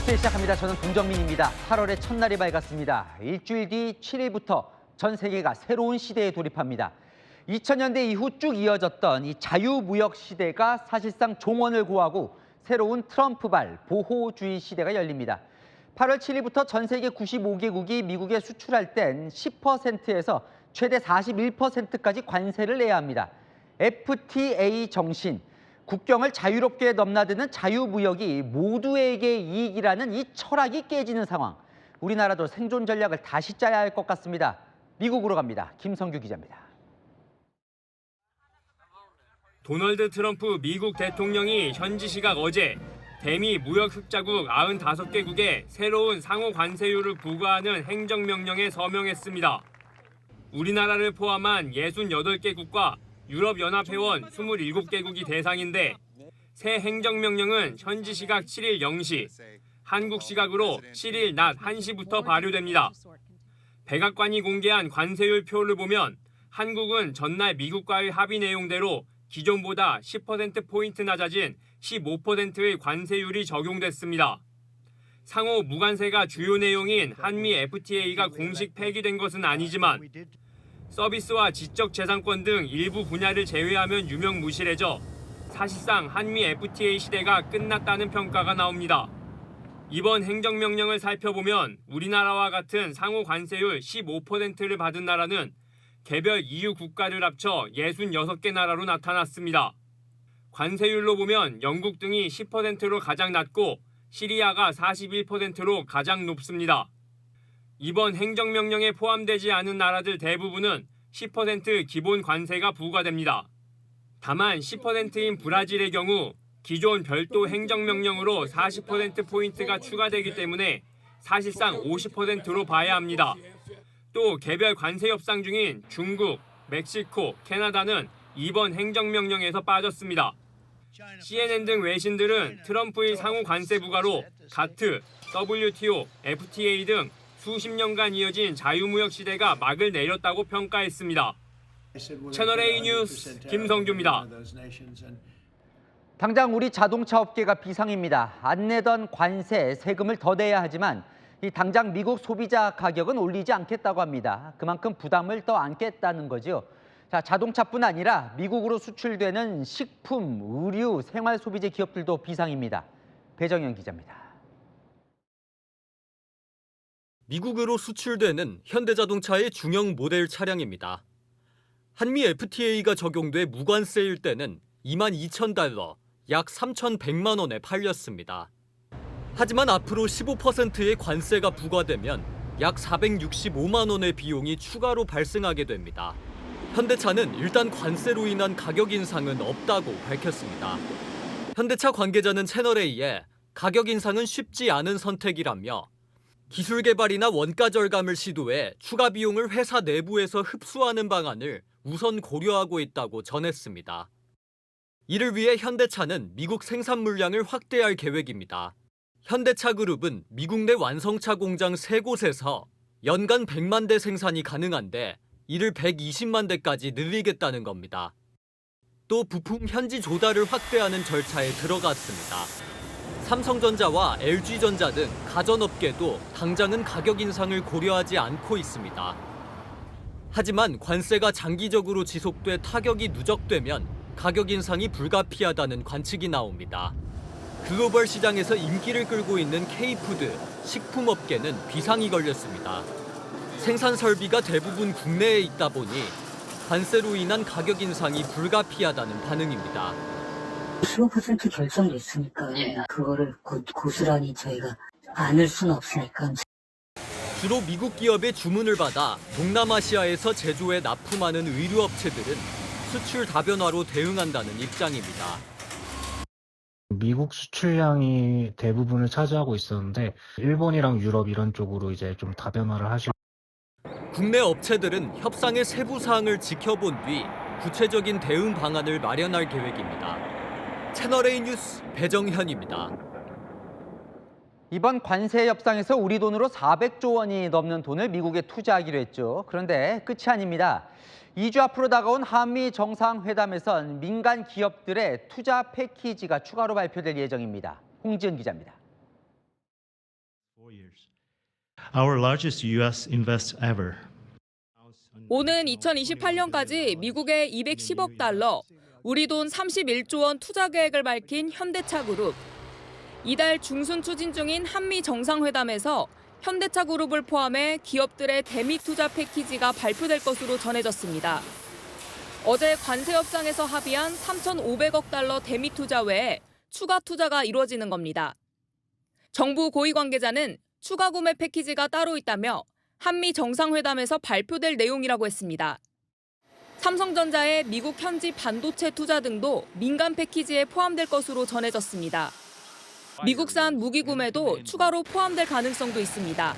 뉴스 시작합니다. 저는 동정민입니다. 8월의 첫날이 밝았습니다. 일주일 뒤 7일부터 전 세계가 새로운 시대에 돌입합니다. 2000년대 이후 쭉 이어졌던 이 자유무역 시대가 사실상 종언을 고하고 새로운 트럼프발 보호주의 시대가 열립니다. 8월 7일부터 전 세계 95개국이 미국에 수출할 땐 10%에서 최대 41%까지 관세를 내야 합니다. FTA 정신, 국경을 자유롭게 넘나드는 자유무역이 모두에게 이익이라는 이 철학이 깨지는 상황. 우리나라도 생존 전략을 다시 짜야 할 것 같습니다. 미국으로 갑니다. 김성규 기자입니다. 도널드 트럼프 미국 대통령이 현지 시각 어제 대미 무역 흑자국 95개국에 새로운 상호 관세율을 부과하는 행정명령에 서명했습니다. 우리나라를 포함한 68개국과 유럽연합회원 27개국이 대상인데 새 행정명령은 현지 시각 7일 0시, 한국 시각으로 7일 낮 1시부터 발효됩니다. 백악관이 공개한 관세율 표를 보면 한국은 전날 미국과의 합의 내용대로 기존보다 10%포인트 낮아진 15%의 관세율이 적용됐습니다. 상호 무관세가 주요 내용인 한미 FTA가 공식 폐기된 것은 아니지만 서비스와 지적재산권 등 일부 분야를 제외하면 유명무실해져 사실상 한미 FTA 시대가 끝났다는 평가가 나옵니다. 이번 행정명령을 살펴보면 우리나라와 같은 상호 관세율 15%를 받은 나라는 개별 EU 국가를 합쳐 66개 나라로 나타났습니다. 관세율로 보면 영국 등이 10%로 가장 낮고 시리아가 41%로 가장 높습니다. 이번 행정명령에 포함되지 않은 나라들 대부분은 10% 기본 관세가 부과됩니다. 다만 10%인 브라질의 경우 기존 별도 행정명령으로 40%포인트가 추가되기 때문에 사실상 50%로 봐야 합니다. 또 개별 관세 협상 중인 중국, 멕시코, 캐나다는 이번 행정명령에서 빠졌습니다. CNN 등 외신들은 트럼프의 상호 관세 부과로 가트, WTO, FTA 등 수십 년간 이어진 자유무역 시대가 막을 내렸다고 평가했습니다. 채널A 뉴스 김성규입니다. 당장 우리 자동차 업계가 비상입니다. 안 내던 관세, 세금을 더 내야 하지만 당장 미국 소비자 가격은 올리지 않겠다고 합니다. 그만큼 부담을 더 안겠다는 거죠. 자, 자동차뿐 아니라 미국으로 수출되는 식품, 의류, 생활 소비재 기업들도 비상입니다. 배정현 기자입니다. 미국으로 수출되는 현대자동차의 중형 모델 차량입니다. 한미 FTA가 적용돼 무관세일 때는 22,000달러, 약 3,100만 원에 팔렸습니다. 하지만 앞으로 15%의 관세가 부과되면 약 465만 원의 비용이 추가로 발생하게 됩니다. 현대차는 일단 관세로 인한 가격 인상은 없다고 밝혔습니다. 현대차 관계자는 채널A에 가격 인상은 쉽지 않은 선택이라며 기술 개발이나 원가 절감을 시도해 추가 비용을 회사 내부에서 흡수하는 방안을 우선 고려하고 있다고 전했습니다. 이를 위해 현대차는 미국 생산 물량을 확대할 계획입니다. 현대차 그룹은 미국 내 완성차 공장 3곳에서 연간 100만 대 생산이 가능한데 이를 120만 대까지 늘리겠다는 겁니다. 또 부품 현지 조달을 확대하는 절차에 들어갔습니다. 삼성전자와 LG전자 등 가전업계도 당장은 가격 인상을 고려하지 않고 있습니다. 하지만 관세가 장기적으로 지속돼 타격이 누적되면 가격 인상이 불가피하다는 관측이 나옵니다. 글로벌 시장에서 인기를 끌고 있는 K푸드, 식품업계는 비상이 걸렸습니다. 생산 설비가 대부분 국내에 있다 보니 관세로 인한 가격 인상이 불가피하다는 반응입니다. 15% 결정됐으니까 그거를 고스란히 저희가 안을 수는 없으니까. 주로 미국 기업의 주문을 받아 동남아시아에서 제조해 납품하는 의류업체들은 수출 다변화로 대응한다는 입장입니다. 미국 수출량이 대부분을 차지하고 있었는데 일본이랑 유럽 이런 쪽으로 이제 좀 다변화를 하시고 국내 업체들은 협상의 세부 사항을 지켜본 뒤 구체적인 대응 방안을 마련할 계획입니다. 채널A 뉴스 배정현입니다. 이번 관세 협상에서 우리 돈으로 400조 원이 넘는 돈을 미국에 투자하기로 했죠. 그런데 끝이 아닙니다. 2주 앞으로 다가온 한미 정상회담에선 민간 기업들의 투자 패키지가 추가로 발표될 예정입니다. 홍지은 기자입니다. Our largest U.S. invest ever. 오는 2028년까지 미국의 210억 달러, 우리 돈 31조 원 투자 계획을 밝힌 현대차 그룹. 이달 중순 추진 중인 한미 정상회담에서 현대차 그룹을 포함해 기업들의 대미 투자 패키지가 발표될 것으로 전해졌습니다. 어제 관세 협상에서 합의한 3,500억 달러 대미 투자 외에 추가 투자가 이루어지는 겁니다. 정부 고위 관계자는 추가 구매 패키지가 따로 있다며 한미 정상회담에서 발표될 내용이라고 했습니다. 삼성전자의 미국 현지 반도체 투자 등도 민간 패키지에 포함될 것으로 전해졌습니다. 미국산 무기 구매도 추가로 포함될 가능성도 있습니다.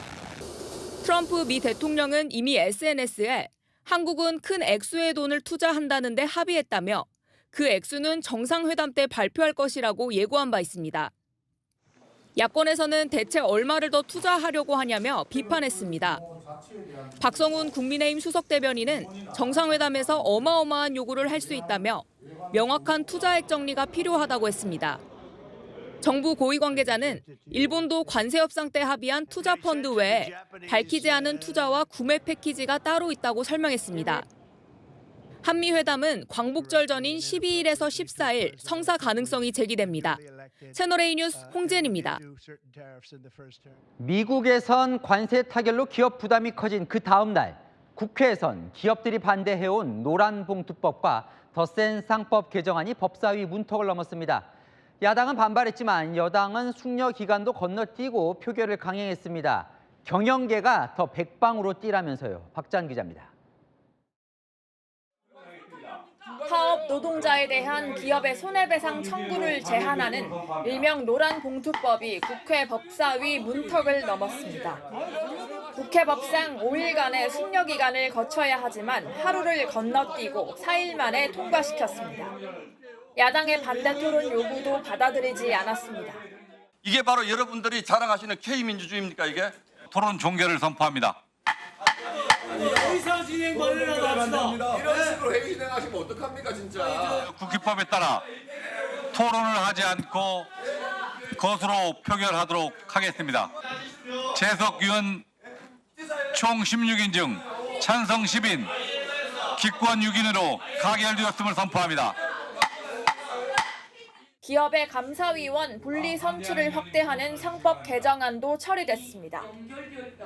트럼프 미 대통령은 이미 SNS에 한국은 큰 액수의 돈을 투자한다는데 합의했다며 그 액수는 정상회담 때 발표할 것이라고 예고한 바 있습니다. 야권에서는 대체 얼마를 더 투자하려고 하냐며 비판했습니다. 박성훈 국민의힘 수석 대변인은 정상회담에서 어마어마한 요구를 할 수 있다며 명확한 투자액 정리가 필요하다고 했습니다. 정부 고위 관계자는 일본도 관세 협상 때 합의한 투자 펀드 외에 밝히지 않은 투자와 구매 패키지가 따로 있다고 설명했습니다. 한미 회담은 광복절 전인 12일에서 14일 성사 가능성이 제기됩니다. 채널A 뉴스 홍지은입니다. 미국에선 관세 타결로 기업 부담이 커진 그 다음 날 국회에선 기업들이 반대해온 노란봉투법과 더 센 상법 개정안이 법사위 문턱을 넘었습니다. 야당은 반발했지만 여당은 숙려 기간도 건너뛰고 표결을 강행했습니다. 경영계가 더 백방으로 뛰라면서요. 박지한 기자입니다. 파업 노동자에 대한 기업의 손해배상 청구를 제한하는 일명 노란봉투법이 국회 법사위 문턱을 넘었습니다. 국회 법상 5일간의 숙려 기간을 거쳐야 하지만 하루를 건너뛰고 4일 만에 통과시켰습니다. 야당의 반대 토론 요구도 받아들이지 않았습니다. 이게 바로 여러분들이 자랑하시는 K민주주의입니까 이게? 토론 종결을 선포합니다. 의사 진행 권리라도 합시다. 이런 식으로 회의 진행하시면 어떡합니까 진짜. 국회법에 따라 토론을 하지 않고 것으로 표결하도록 하겠습니다. 재석 의원 총 16인 중 찬성 10인, 기권 6인으로 가결되었음을 선포합니다. 기업의 감사위원 분리 선출을 확대하는 상법 개정안도 처리됐습니다.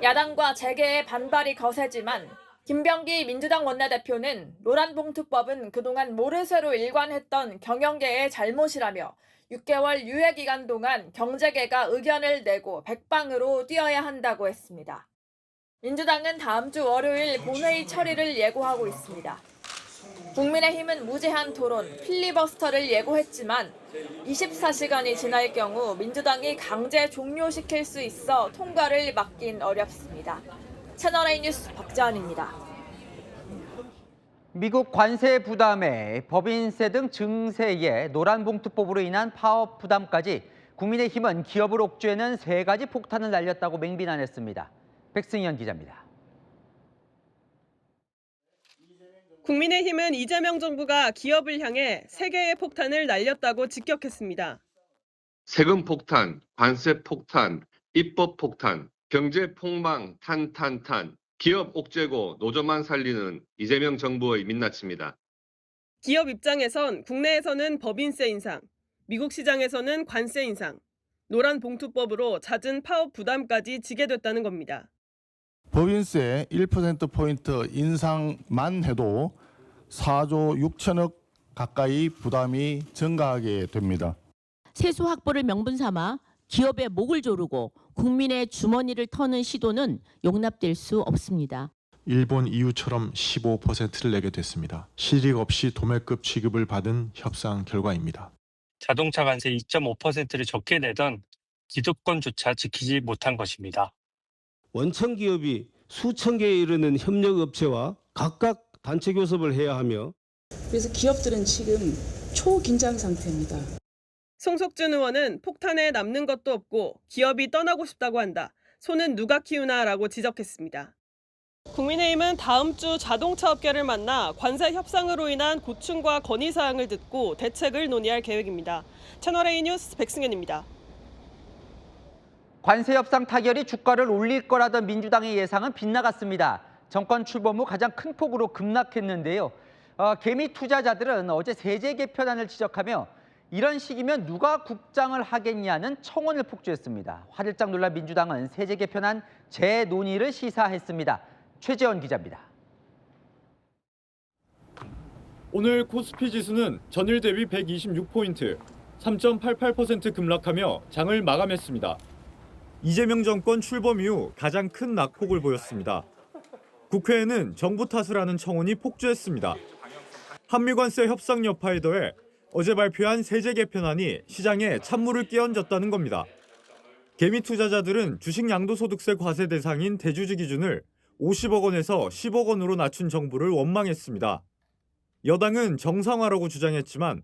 야당과 재계의 반발이 거세지만 김병기 민주당 원내대표는 노란봉투법은 그동안 모르쇠로 일관했던 경영계의 잘못이라며 6개월 유예 기간 동안 경제계가 의견을 내고 백방으로 뛰어야 한다고 했습니다. 민주당은 다음 주 월요일 본회의 처리를 예고하고 있습니다. 국민의힘은 무제한 토론, 필리버스터를 예고했지만 24시간이 지날 경우 민주당이 강제 종료시킬 수 있어 통과를 막긴 어렵습니다. 채널A 뉴스 박지한입니다. 미국 관세 부담에 법인세 등 증세에 노란봉투법으로 인한 파업 부담까지 국민의힘은 기업을 옥죄는 세 가지 폭탄을 날렸다고 맹비난했습니다. 백승현 기자입니다. 국민의힘은 이재명 정부가 기업을 향해 세 개의 폭탄을 날렸다고 직격했습니다. 세금 폭탄, 관세 폭탄, 입법 폭탄, 경제 폭망, 탄, 기업 옥죄고 노조만 살리는 이재명 정부의 민낯입니다. 기업 입장에선 국내에서는 법인세 인상, 미국 시장에서는 관세 인상, 노란봉투법으로 잦은 파업 부담까지 지게 됐다는 겁니다. 법인세 1%포인트 인상만 해도 4조 6천억 가까이 부담이 증가하게 됩니다. 세수 확보를 명분 삼아 기업의 목을 조르고 국민의 주머니를 터는 시도는 용납될 수 없습니다. 일본 EU처럼 15%를 내게 됐습니다. 실익 없이 도매급 취급을 받은 협상 결과입니다. 자동차 관세 2.5%를 적게 내던 기득권조차 지키지 못한 것입니다. 원청 기업이 수천 개에 이르는 협력업체와 각각 단체 교섭을 해야 하며 그래서 기업들은 지금 초긴장 상태입니다. 송석준 의원은 폭탄에 남는 것도 없고 기업이 떠나고 싶다고 한다. 손은 누가 키우나라고 지적했습니다. 국민의힘은 다음 주 자동차 업계를 만나 관세 협상으로 인한 고충과 건의사항을 듣고 대책을 논의할 계획입니다. 채널A 뉴스 백승현입니다. 관세 협상 타결이 주가를 올릴 거라던 민주당의 예상은 빗나갔습니다. 정권 출범 후 가장 큰 폭으로 급락했는데요. 개미 투자자들은 어제 세제 개편안을 지적하며 이런 시기면 누가 국장을 하겠냐는 청원을 폭주했습니다. 화들짝 놀란 민주당은 세제 개편안 재논의를 시사했습니다. 최재원 기자입니다. 오늘 코스피 지수는 전일 대비 126포인트, 3.88% 급락하며 장을 마감했습니다. 이재명 정권 출범 이후 가장 큰 낙폭을 보였습니다. 국회에는 정부 탓을 하는 청원이 폭주했습니다. 한미관세 협상 여파에 더해 어제 발표한 세제 개편안이 시장에 찬물을 끼얹었다는 겁니다. 개미 투자자들은 주식 양도소득세 과세 대상인 대주주 기준을 50억 원에서 10억 원으로 낮춘 정부를 원망했습니다. 여당은 정상화라고 주장했지만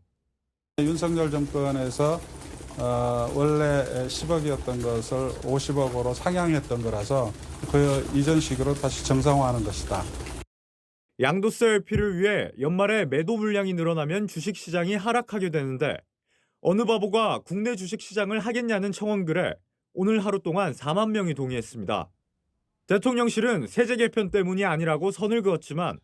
윤석열 정권에서 원래 10억이었던 것을 50억으로 상향했던 거라서 그 이전식으로 다시 정상화하는 것이다. 양도세 회피를 위해 연말에 매도 물량이 늘어나면 주식시장이 하락하게 되는데 어느 바보가 국내 주식시장을 하겠냐는 청원글에 오늘 하루 동안 4만 명이 동의했습니다. 대통령실은 세제 개편 때문이 아니라고 선을 그었지만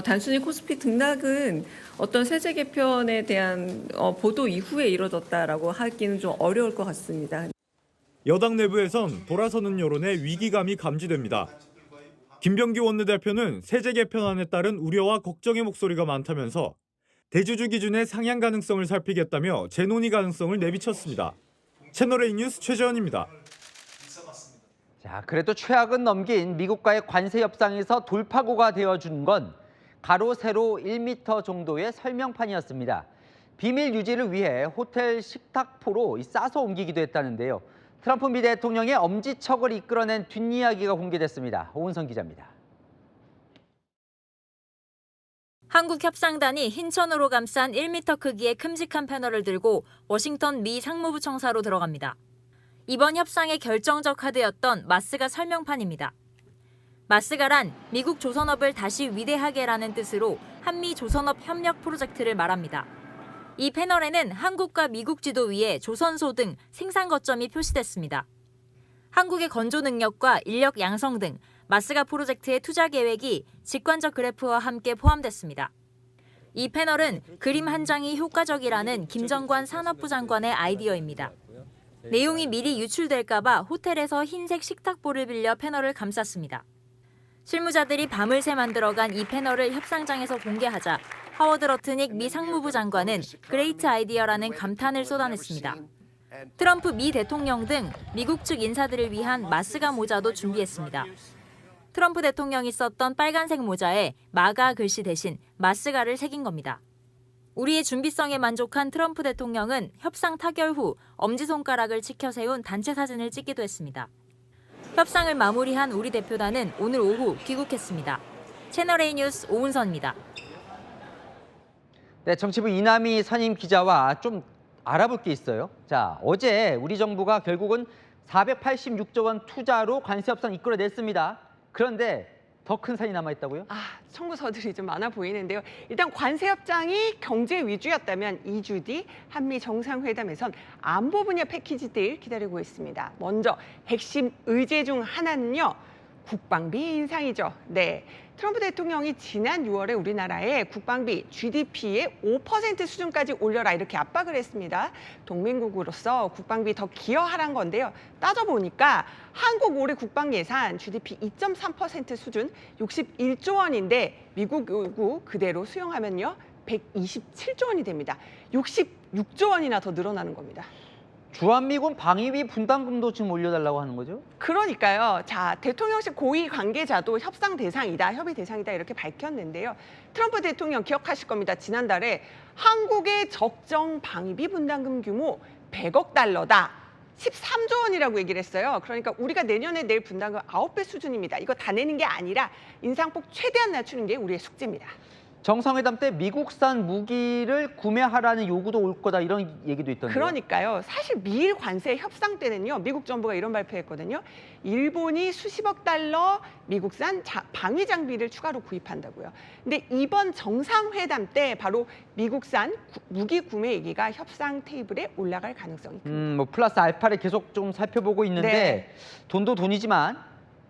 단순히 코스피 등락은 어떤 세제 개편에 대한 보도 이후에 이뤄졌다라고 하기는 좀 어려울 것 같습니다. 여당 내부에선 돌아서는 여론의 위기감이 감지됩니다. 김병기 원내대표는 세제 개편안에 따른 우려와 걱정의 목소리가 많다면서 대주주 기준의 상향 가능성을 살피겠다며 재논의 가능성을 내비쳤습니다. 채널A 뉴스 최재원입니다. 자, 그래도 최악은 넘긴 미국과의 관세 협상에서 돌파구가 되어준 건 가로 세로 1m 정도의 설명판이었습니다. 비밀 유지를 위해 호텔 식탁포로 싸서 옮기기도 했다는데요. 트럼프 미 대통령의 엄지척을 이끌어낸 뒷이야기가 공개됐습니다. 오은성 기자입니다. 한국 협상단이 흰천으로 감싼 1m 크기의 큼직한 패널을 들고 워싱턴 미 상무부 청사로 들어갑니다. 이번 협상의 결정적 카드였던 마스가 설명판입니다. 마스가란 미국 조선업을 다시 위대하게라는 뜻으로 한미 조선업 협력 프로젝트를 말합니다. 이 패널에는 한국과 미국 지도 위에 조선소 등 생산 거점이 표시됐습니다. 한국의 건조 능력과 인력 양성 등 마스가 프로젝트의 투자 계획이 직관적 그래프와 함께 포함됐습니다. 이 패널은 그림 한 장이 효과적이라는 김정관 산업부 장관의 아이디어입니다. 내용이 미리 유출될까 봐 호텔에서 흰색 식탁보를 빌려 패널을 감쌌습니다. 실무자들이 밤을 새 만들어간 이 패널을 협상장에서 공개하자 하워드 러트닉 미 상무부 장관은 그레이트 아이디어라는 감탄을 쏟아냈습니다. 트럼프 미 대통령 등 미국 측 인사들을 위한 마스가 모자도 준비했습니다. 트럼프 대통령이 썼던 빨간색 모자에 마가 글씨 대신 마스가를 새긴 겁니다. 우리의 준비성에 만족한 트럼프 대통령은 협상 타결 후 엄지손가락을 치켜 세운 단체 사진을 찍기도 했습니다. 협상을 마무리한 우리 대표단은 오늘 오후 귀국했습니다. 채널A 뉴스 오은선입니다. 네, 정치부 이남희 선임 기자와 좀 알아볼 게 있어요. 자, 어제 우리 정부가 결국은 486조 원 투자로 관세 협상 이끌어냈습니다. 그런데 더 큰 산이 남아있다고요? 청구서들이 좀 많아 보이는데요. 일단 관세 협상이 경제 위주였다면 2주 뒤 한미 정상회담에선 안보 분야 패키지들 기다리고 있습니다. 먼저 핵심 의제 중 하나는요. 국방비 인상이죠. 네, 트럼프 대통령이 지난 6월에 우리나라의 국방비 GDP의 5% 수준까지 올려라 이렇게 압박을 했습니다. 동맹국으로서 국방비 더 기여하란 건데요. 따져보니까 한국 올해 국방 예산 GDP 2.3% 수준 61조 원인데 미국 요구 그대로 수용하면요 127조 원이 됩니다. 66조 원이나 더 늘어나는 겁니다. 주한미군 방위비 분담금도 지금 올려달라고 하는 거죠? 그러니까요. 자, 대통령실 고위 관계자도 협상 대상이다, 협의 대상이다 이렇게 밝혔는데요. 트럼프 대통령 기억하실 겁니다. 지난달에 한국의 적정 방위비 분담금 규모 100억 달러다. 13조 원이라고 얘기를 했어요. 그러니까 우리가 내년에 낼 분담금 9배 수준입니다. 이거 다 내는 게 아니라 인상폭 최대한 낮추는 게 우리의 숙제입니다. 정상회담 때 미국산 무기를 구매하라는 요구도 올 거다 이런 얘기도 있던데요. 그러니까요. 사실 미일 관세 협상 때는요. 미국 정부가 이런 발표했거든요. 일본이 수십억 달러 미국산 방위 장비를 추가로 구입한다고요. 근데 이번 정상회담 때 바로 미국산 무기 구매 얘기가 협상 테이블에 올라갈 가능성이 큽니다. 뭐 플러스 알파를 계속 좀 살펴보고 있는데 네. 돈도 돈이지만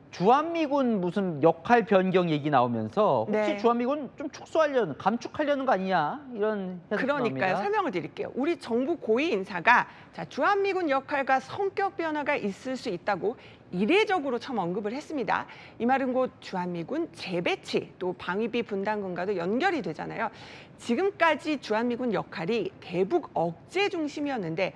주한미군 무슨 역할 변경 얘기 나오면서 혹시 네. 주한미군 좀 축소하려는, 감축하려는 거 아니냐 이런 해석이 그러니까요. 나옵니다. 설명을 드릴게요. 우리 정부 고위 인사가 주한미군 역할과 성격 변화가 있을 수 있다고 이례적으로 처음 언급을 했습니다. 이 말은 곧 주한미군 재배치 또 방위비 분담금과도 연결이 되잖아요. 지금까지 주한미군 역할이 대북 억제 중심이었는데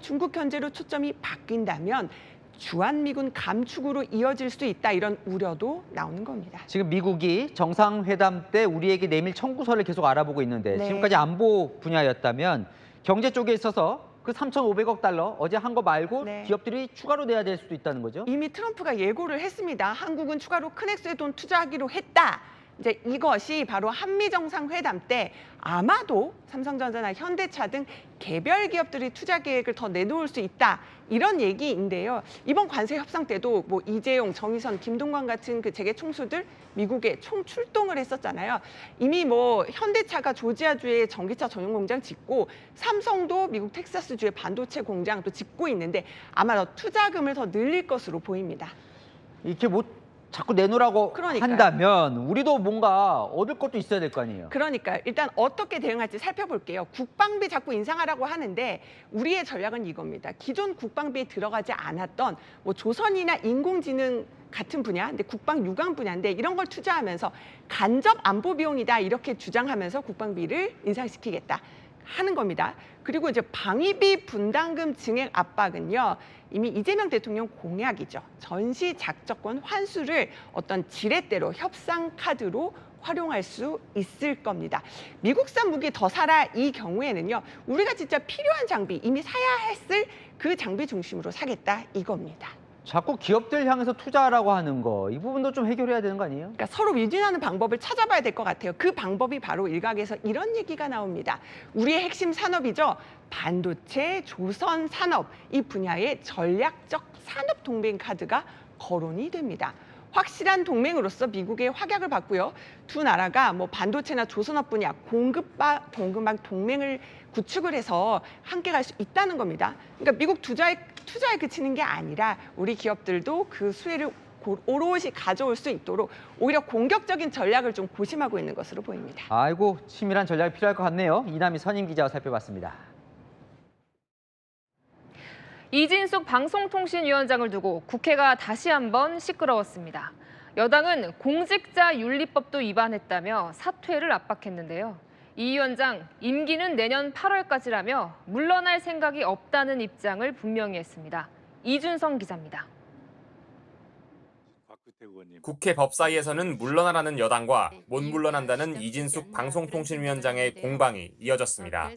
중국 견제로 초점이 바뀐다면 주한미군 감축으로 이어질 수 있다 이런 우려도 나오는 겁니다. 지금 미국이 정상회담 때 우리에게 내밀 청구서를 계속 알아보고 있는데 네. 지금까지 안보 분야였다면 경제 쪽에 있어서 그 3,500억 달러 어제 한 거 말고 네. 기업들이 추가로 내야 될 수도 있다는 거죠? 이미 트럼프가 예고를 했습니다. 한국은 추가로 큰 액수의 돈 투자하기로 했다. 이제 이것이 바로 한미 정상회담 때 아마도 삼성전자나 현대차 등 개별 기업들이 투자 계획을 더 내놓을 수 있다. 이런 얘기인데요. 이번 관세 협상 때도 뭐 이재용, 정의선, 김동관 같은 그 재계 총수들 미국에 총 출동을 했었잖아요. 이미 뭐 현대차가 조지아주에 전기차 전용 공장 짓고 삼성도 미국 텍사스주에 반도체 공장 또 짓고 있는데 아마 더 투자금을 더 늘릴 것으로 보입니다. 이렇게 뭐 자꾸 내놓으라고 그러니까요. 한다면 우리도 뭔가 얻을 것도 있어야 될 거 아니에요. 그러니까 일단 어떻게 대응할지 살펴볼게요. 국방비 자꾸 인상하라고 하는데 우리의 전략은 이겁니다. 기존 국방비에 들어가지 않았던 뭐 조선이나 인공지능 같은 분야, 근데 국방 유관 분야인데 이런 걸 투자하면서 간접 안보 비용이다 이렇게 주장하면서 국방비를 인상시키겠다 하는 겁니다. 그리고 이제 방위비 분담금 증액 압박은요. 이미 이재명 대통령 공약이죠. 전시 작전권 환수를 어떤 지렛대로 협상 카드로 활용할 수 있을 겁니다. 미국산 무기 더 사라 이 경우에는요. 우리가 진짜 필요한 장비 이미 사야 했을 그 장비 중심으로 사겠다 이겁니다. 자꾸 기업들 향해서 투자하라고 하는 거, 이 부분도 좀 해결해야 되는 거 아니에요? 그러니까 서로 윈윈하는 방법을 찾아봐야 될 것 같아요. 그 방법이 바로 일각에서 이런 얘기가 나옵니다. 우리의 핵심 산업이죠. 반도체, 조선 산업 이 분야의 전략적 산업 동맹 카드가 거론이 됩니다. 확실한 동맹으로서 미국의 확약을 받고요. 두 나라가 뭐 반도체나 조선업 분야 공급망 동맹을 구축을 해서 함께 갈 수 있다는 겁니다. 그러니까 미국 투자에 그치는 게 아니라 우리 기업들도 그 수혜를 오롯이 가져올 수 있도록 오히려 공격적인 전략을 좀 고심하고 있는 것으로 보입니다. 아이고, 치밀한 전략이 필요할 것 같네요. 이남희 선임 기자와 살펴봤습니다. 이진숙 방송통신위원장을 두고 국회가 다시 한번 시끄러웠습니다. 여당은 공직자윤리법도 위반했다며 사퇴를 압박했는데요. 이 위원장 임기는 내년 8월까지라며 물러날 생각이 없다는 입장을 분명히 했습니다. 이준성 기자입니다. 국회 법사위에서는 물러나라는 여당과 못 물러난다는 이진숙 방송통신위원장의 공방이 이어졌습니다.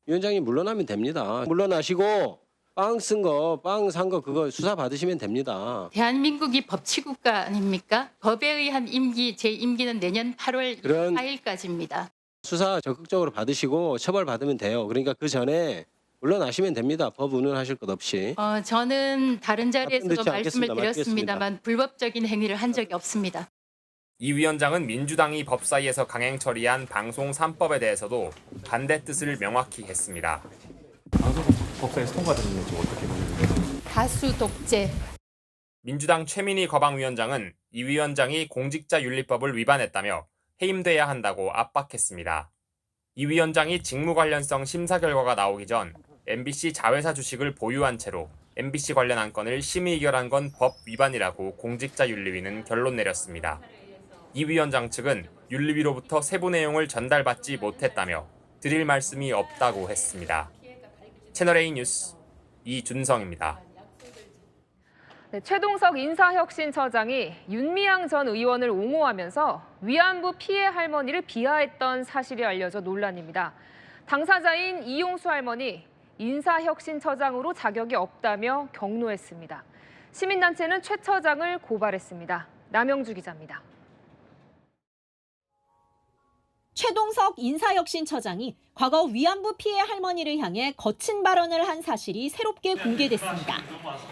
위원장이 물러나면 됩니다. 물러나시고 빵 쓴 거, 빵 산 거 그거 수사 받으시면 됩니다. 대한민국이 법치국가 아닙니까? 법에 의한 임기, 제 임기는 내년 8월 24일까지입니다. 수사 적극적으로 받으시고 처벌 받으면 돼요. 그러니까 그 전에 물러나시면 됩니다. 법 운운하실 것 없이. 저는 다른 자리에서도 답변 듣지 말씀을 않겠습니다. 드렸습니다만 불법적인 행위를 한 적이 없습니다. 이 위원장은 민주당이 법사위에서 강행 처리한 방송 3법에 대해서도 반대 뜻을 명확히 했습니다. 법사위에서 통과됐는지 어떻게 보시나요? 다수 독재. 민주당 최민희 거방위원장은 이 위원장이 공직자윤리법을 위반했다며 해임돼야 한다고 압박했습니다. 이 위원장이 직무 관련성 심사 결과가 나오기 전 MBC 자회사 주식을 보유한 채로 MBC 관련 안건을 심의 의결한 건 법 위반이라고 공직자윤리위는 결론 내렸습니다. 이 위원장 측은 윤리위로부터 세부 내용을 전달받지 못했다며 드릴 말씀이 없다고 했습니다. 채널A 뉴스 이준성입니다. 네, 최동석 인사혁신처장이 윤미향 전 의원을 옹호하면서 위안부 피해 할머니를 비하했던 사실이 알려져 논란입니다. 당사자인 이용수 할머니 인사혁신처장으로 자격이 없다며 경로했습니다. 시민단체는 최 처장을 고발했습니다. 남영주 기자입니다. 최동석 인사혁신처장이 과거 위안부 피해 할머니를 향해 거친 발언을 한 사실이 새롭게 공개됐습니다.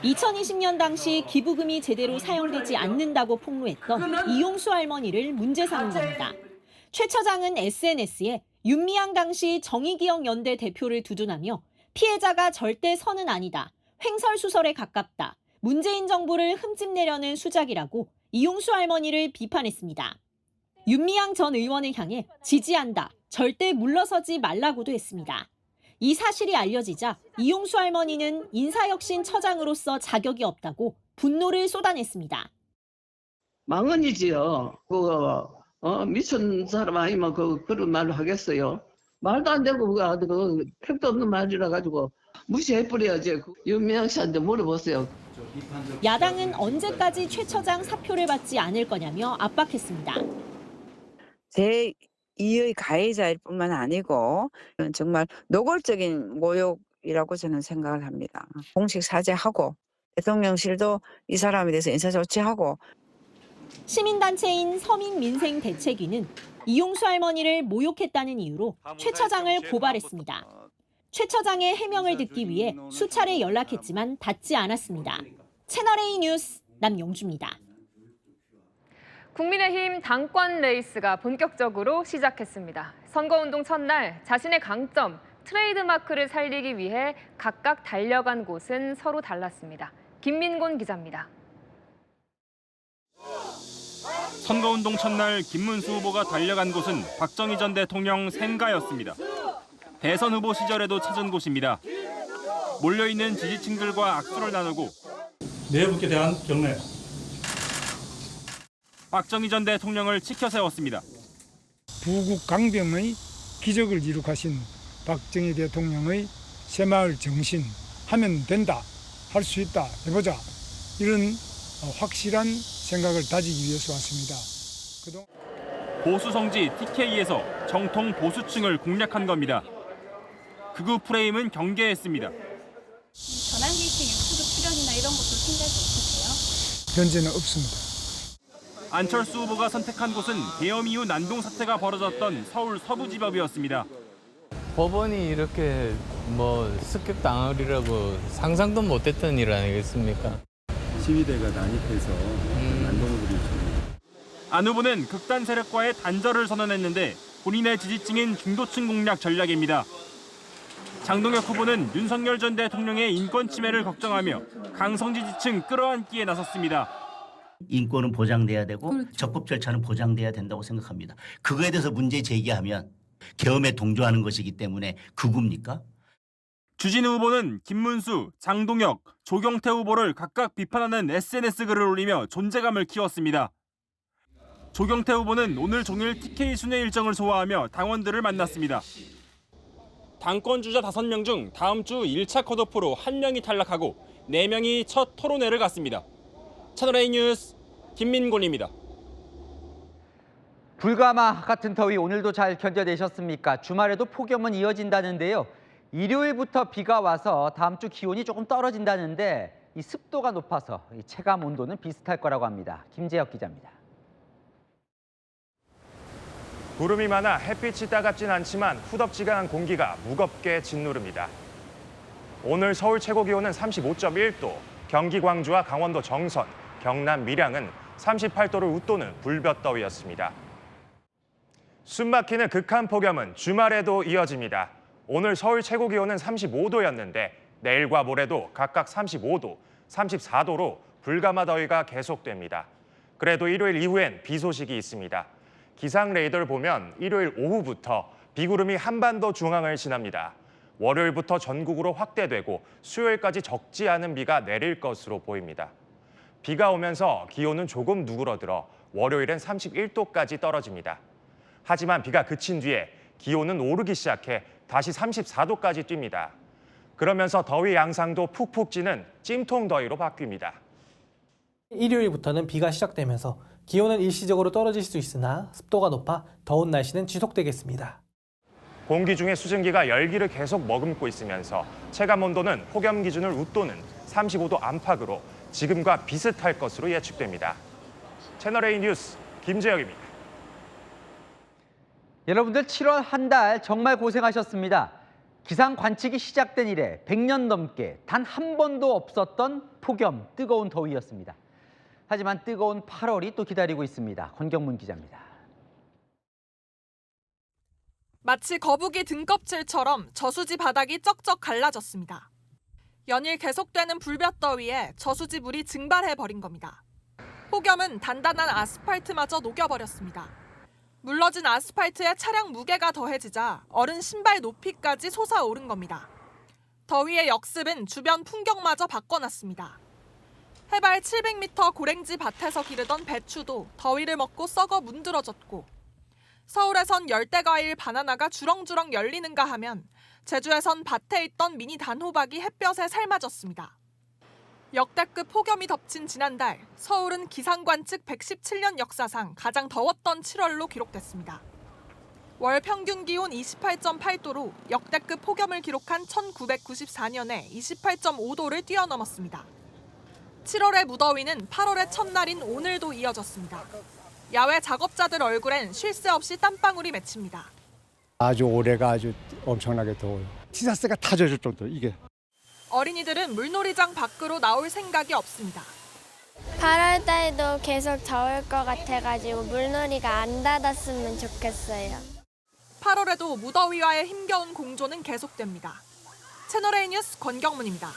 2020년 당시 기부금이 제대로 사용되지 않는다고 폭로했던 이용수 할머니를 문제 삼은 겁니다. 최 처장은 SNS에 윤미향 당시 정의기억연대 대표를 두둔하며 피해자가 절대 선은 아니다, 횡설수설에 가깝다, 문재인 정부를 흠집내려는 수작이라고 이용수 할머니를 비판했습니다. 윤미향 전 의원을 향해 지지한다, 절대 물러서지 말라고도 했습니다. 이 사실이 알려지자 이용수 할머니는 인사혁신처장으로서 자격이 없다고 분노를 쏟아냈습니다. 망언이지요. 미친 사람 아니면 그런 말로 하겠어요. 말도 안 되고 택도 없는 말이라 가지고 무시해버려야지. 윤미향 씨한테 물어보세요. 야당은 언제까지 최 처장 사표를 받지 않을 거냐며 압박했습니다. 제2의 가해자일 뿐만 아니고 정말 노골적인 모욕이라고 저는 생각을 합니다. 공식 사죄하고 대통령실도 이 사람에 대해서 인사조치하고. 시민단체인 서민민생대책위는 이용수 할머니를 모욕했다는 이유로 최 처장을 고발했습니다. 최 처장의 해명을 듣기 위해 수차례 연락했지만 닿지 않았습니다. 채널A 뉴스 남용주입니다. 국민의힘 당권 레이스가 본격적으로 시작했습니다. 선거운동 첫날 자신의 강점, 트레이드마크를 살리기 위해 각각 달려간 곳은 서로 달랐습니다. 김민곤 기자입니다. 선거운동 첫날 김문수 후보가 달려간 곳은 박정희 전 대통령 생가였습니다. 대선 후보 시절에도 찾은 곳입니다. 몰려있는 지지층들과 악수를 나누고 내부에 대한 경례. 박정희 전 대통령을 치켜 세웠습니다. 부국 강병의 기적을 이룩하신 박정희 대통령의 새마을 정신, 하면 된다, 할 수 있다, 해보자, 이런 확실한 생각을 다지기 위해서 왔습니다. 보수 성지 TK에서 정통 보수층을 공략한 겁니다. 극우 프레임은 경계했습니다. 전환기식 유튜브 출연이나 이런 것도 생각이 없으세요? 현재는 없습니다. 안철수 후보가 선택한 곳은 계엄 이후 난동 사태가 벌어졌던 서울 서부지법이었습니다. 법원이 이렇게 습격당하리라고 상상도 못했던 일 아니겠습니까? 시위대가 난입해서 난동을 부리죠. 안 후보는 극단 세력과의 단절을 선언했는데 본인의 지지층인 중도층 공략 전략입니다. 장동혁 후보는 윤석열 전 대통령의 인권 침해를 걱정하며 강성 지지층 끌어안기에 나섰습니다. 인권은 보장돼야 되고 적법 절차는 보장돼야 된다고 생각합니다. 그거에 대해서 문제 제기하면 계엄에 동조하는 것이기 때문에 극우입니까? 주진우 후보는 김문수, 장동혁, 조경태 후보를 각각 비판하는 SNS 글을 올리며 존재감을 키웠습니다. 조경태 후보는 오늘 종일 TK 순회 일정을 소화하며 당원들을 만났습니다. 당권 주자 5명 중 다음 주 1차 컷오프로 1명이 탈락하고 4명이 첫 토론회를 갔습니다. 채널A 뉴스 김민곤입니다. 불가마 같은 더위 오늘도 잘 견뎌내셨습니까? 주말에도 폭염은 이어진다는데요. 일요일부터 비가 와서 다음 주 기온이 조금 떨어진다는데 이 습도가 높아서 이 체감 온도는 비슷할 거라고 합니다. 김재혁 기자입니다. 구름이 많아 햇빛이 따갑진 않지만 후덥지근한 공기가 무겁게 짓누릅니다. 오늘 서울 최고 기온은 35.1도, 경기 광주와 강원도 정선, 경남 밀양은 38도를 웃도는 불볕더위였습니다. 숨막히는 극한 폭염은 주말에도 이어집니다. 오늘 서울 최고 기온은 35도였는데 내일과 모레도 각각 35도, 34도로 불가마 더위가 계속됩니다. 그래도 일요일 이후엔 비 소식이 있습니다. 기상 레이더를 보면 일요일 오후부터 비구름이 한반도 중앙을 지납니다. 월요일부터 전국으로 확대되고 수요일까지 적지 않은 비가 내릴 것으로 보입니다. 비가 오면서 기온은 조금 누그러들어 월요일엔 31도까지 떨어집니다. 하지만 비가 그친 뒤에 기온은 오르기 시작해 다시 34도까지 뜁니다. 그러면서 더위 양상도 푹푹 찌는 찜통 더위로 바뀝니다. 일요일부터는 비가 시작되면서 기온은 일시적으로 떨어질 수 있으나 습도가 높아 더운 날씨는 지속되겠습니다. 공기 중에 수증기가 열기를 계속 머금고 있으면서 체감 온도는 폭염 기준을 웃도는 35도 안팎으로 지금과 비슷할 것으로 예측됩니다. 채널A 뉴스 김재혁입니다. 여러분들 7월 한 달 정말 고생하셨습니다. 기상 관측이 시작된 이래 100년 넘게 단 한 번도 없었던 폭염, 뜨거운 더위였습니다. 하지만 뜨거운 8월이 또 기다리고 있습니다. 권경문 기자입니다. 마치 거북이 등껍질처럼 저수지 바닥이 쩍쩍 갈라졌습니다. 연일 계속되는 불볕더위에 저수지 물이 증발해버린 겁니다. 폭염은 단단한 아스팔트마저 녹여버렸습니다. 물러진 아스팔트에 차량 무게가 더해지자 어른 신발 높이까지 솟아오른 겁니다. 더위의 역습은 주변 풍경마저 바꿔놨습니다. 해발 700m 고랭지 밭에서 기르던 배추도 더위를 먹고 썩어 문드러졌고, 서울에선 열대과일 바나나가 주렁주렁 열리는가 하면 제주에선 밭에 있던 미니 단호박이 햇볕에 삶아졌습니다. 역대급 폭염이 덮친 지난달, 서울은 기상관측 117년 역사상 가장 더웠던 7월로 기록됐습니다. 월 평균 기온 28.8도로 역대급 폭염을 기록한 1994년에 28.5도를 뛰어넘었습니다. 7월의 무더위는 8월의 첫날인 오늘도 이어졌습니다. 야외 작업자들 얼굴엔 쉴 새 없이 땀방울이 맺힙니다. 아주 올해가 아주 엄청나게 더워요. 티셔츠가 다 젖을 정도 이게. 어린이들은 물놀이장 밖으로 나올 생각이 없습니다. 8월 달도 계속 더울 것 같아가지고 물놀이가 안 닫았으면 좋겠어요. 8월에도 무더위와의 힘겨운 공조는 계속됩니다. 채널A 뉴스 권경문입니다.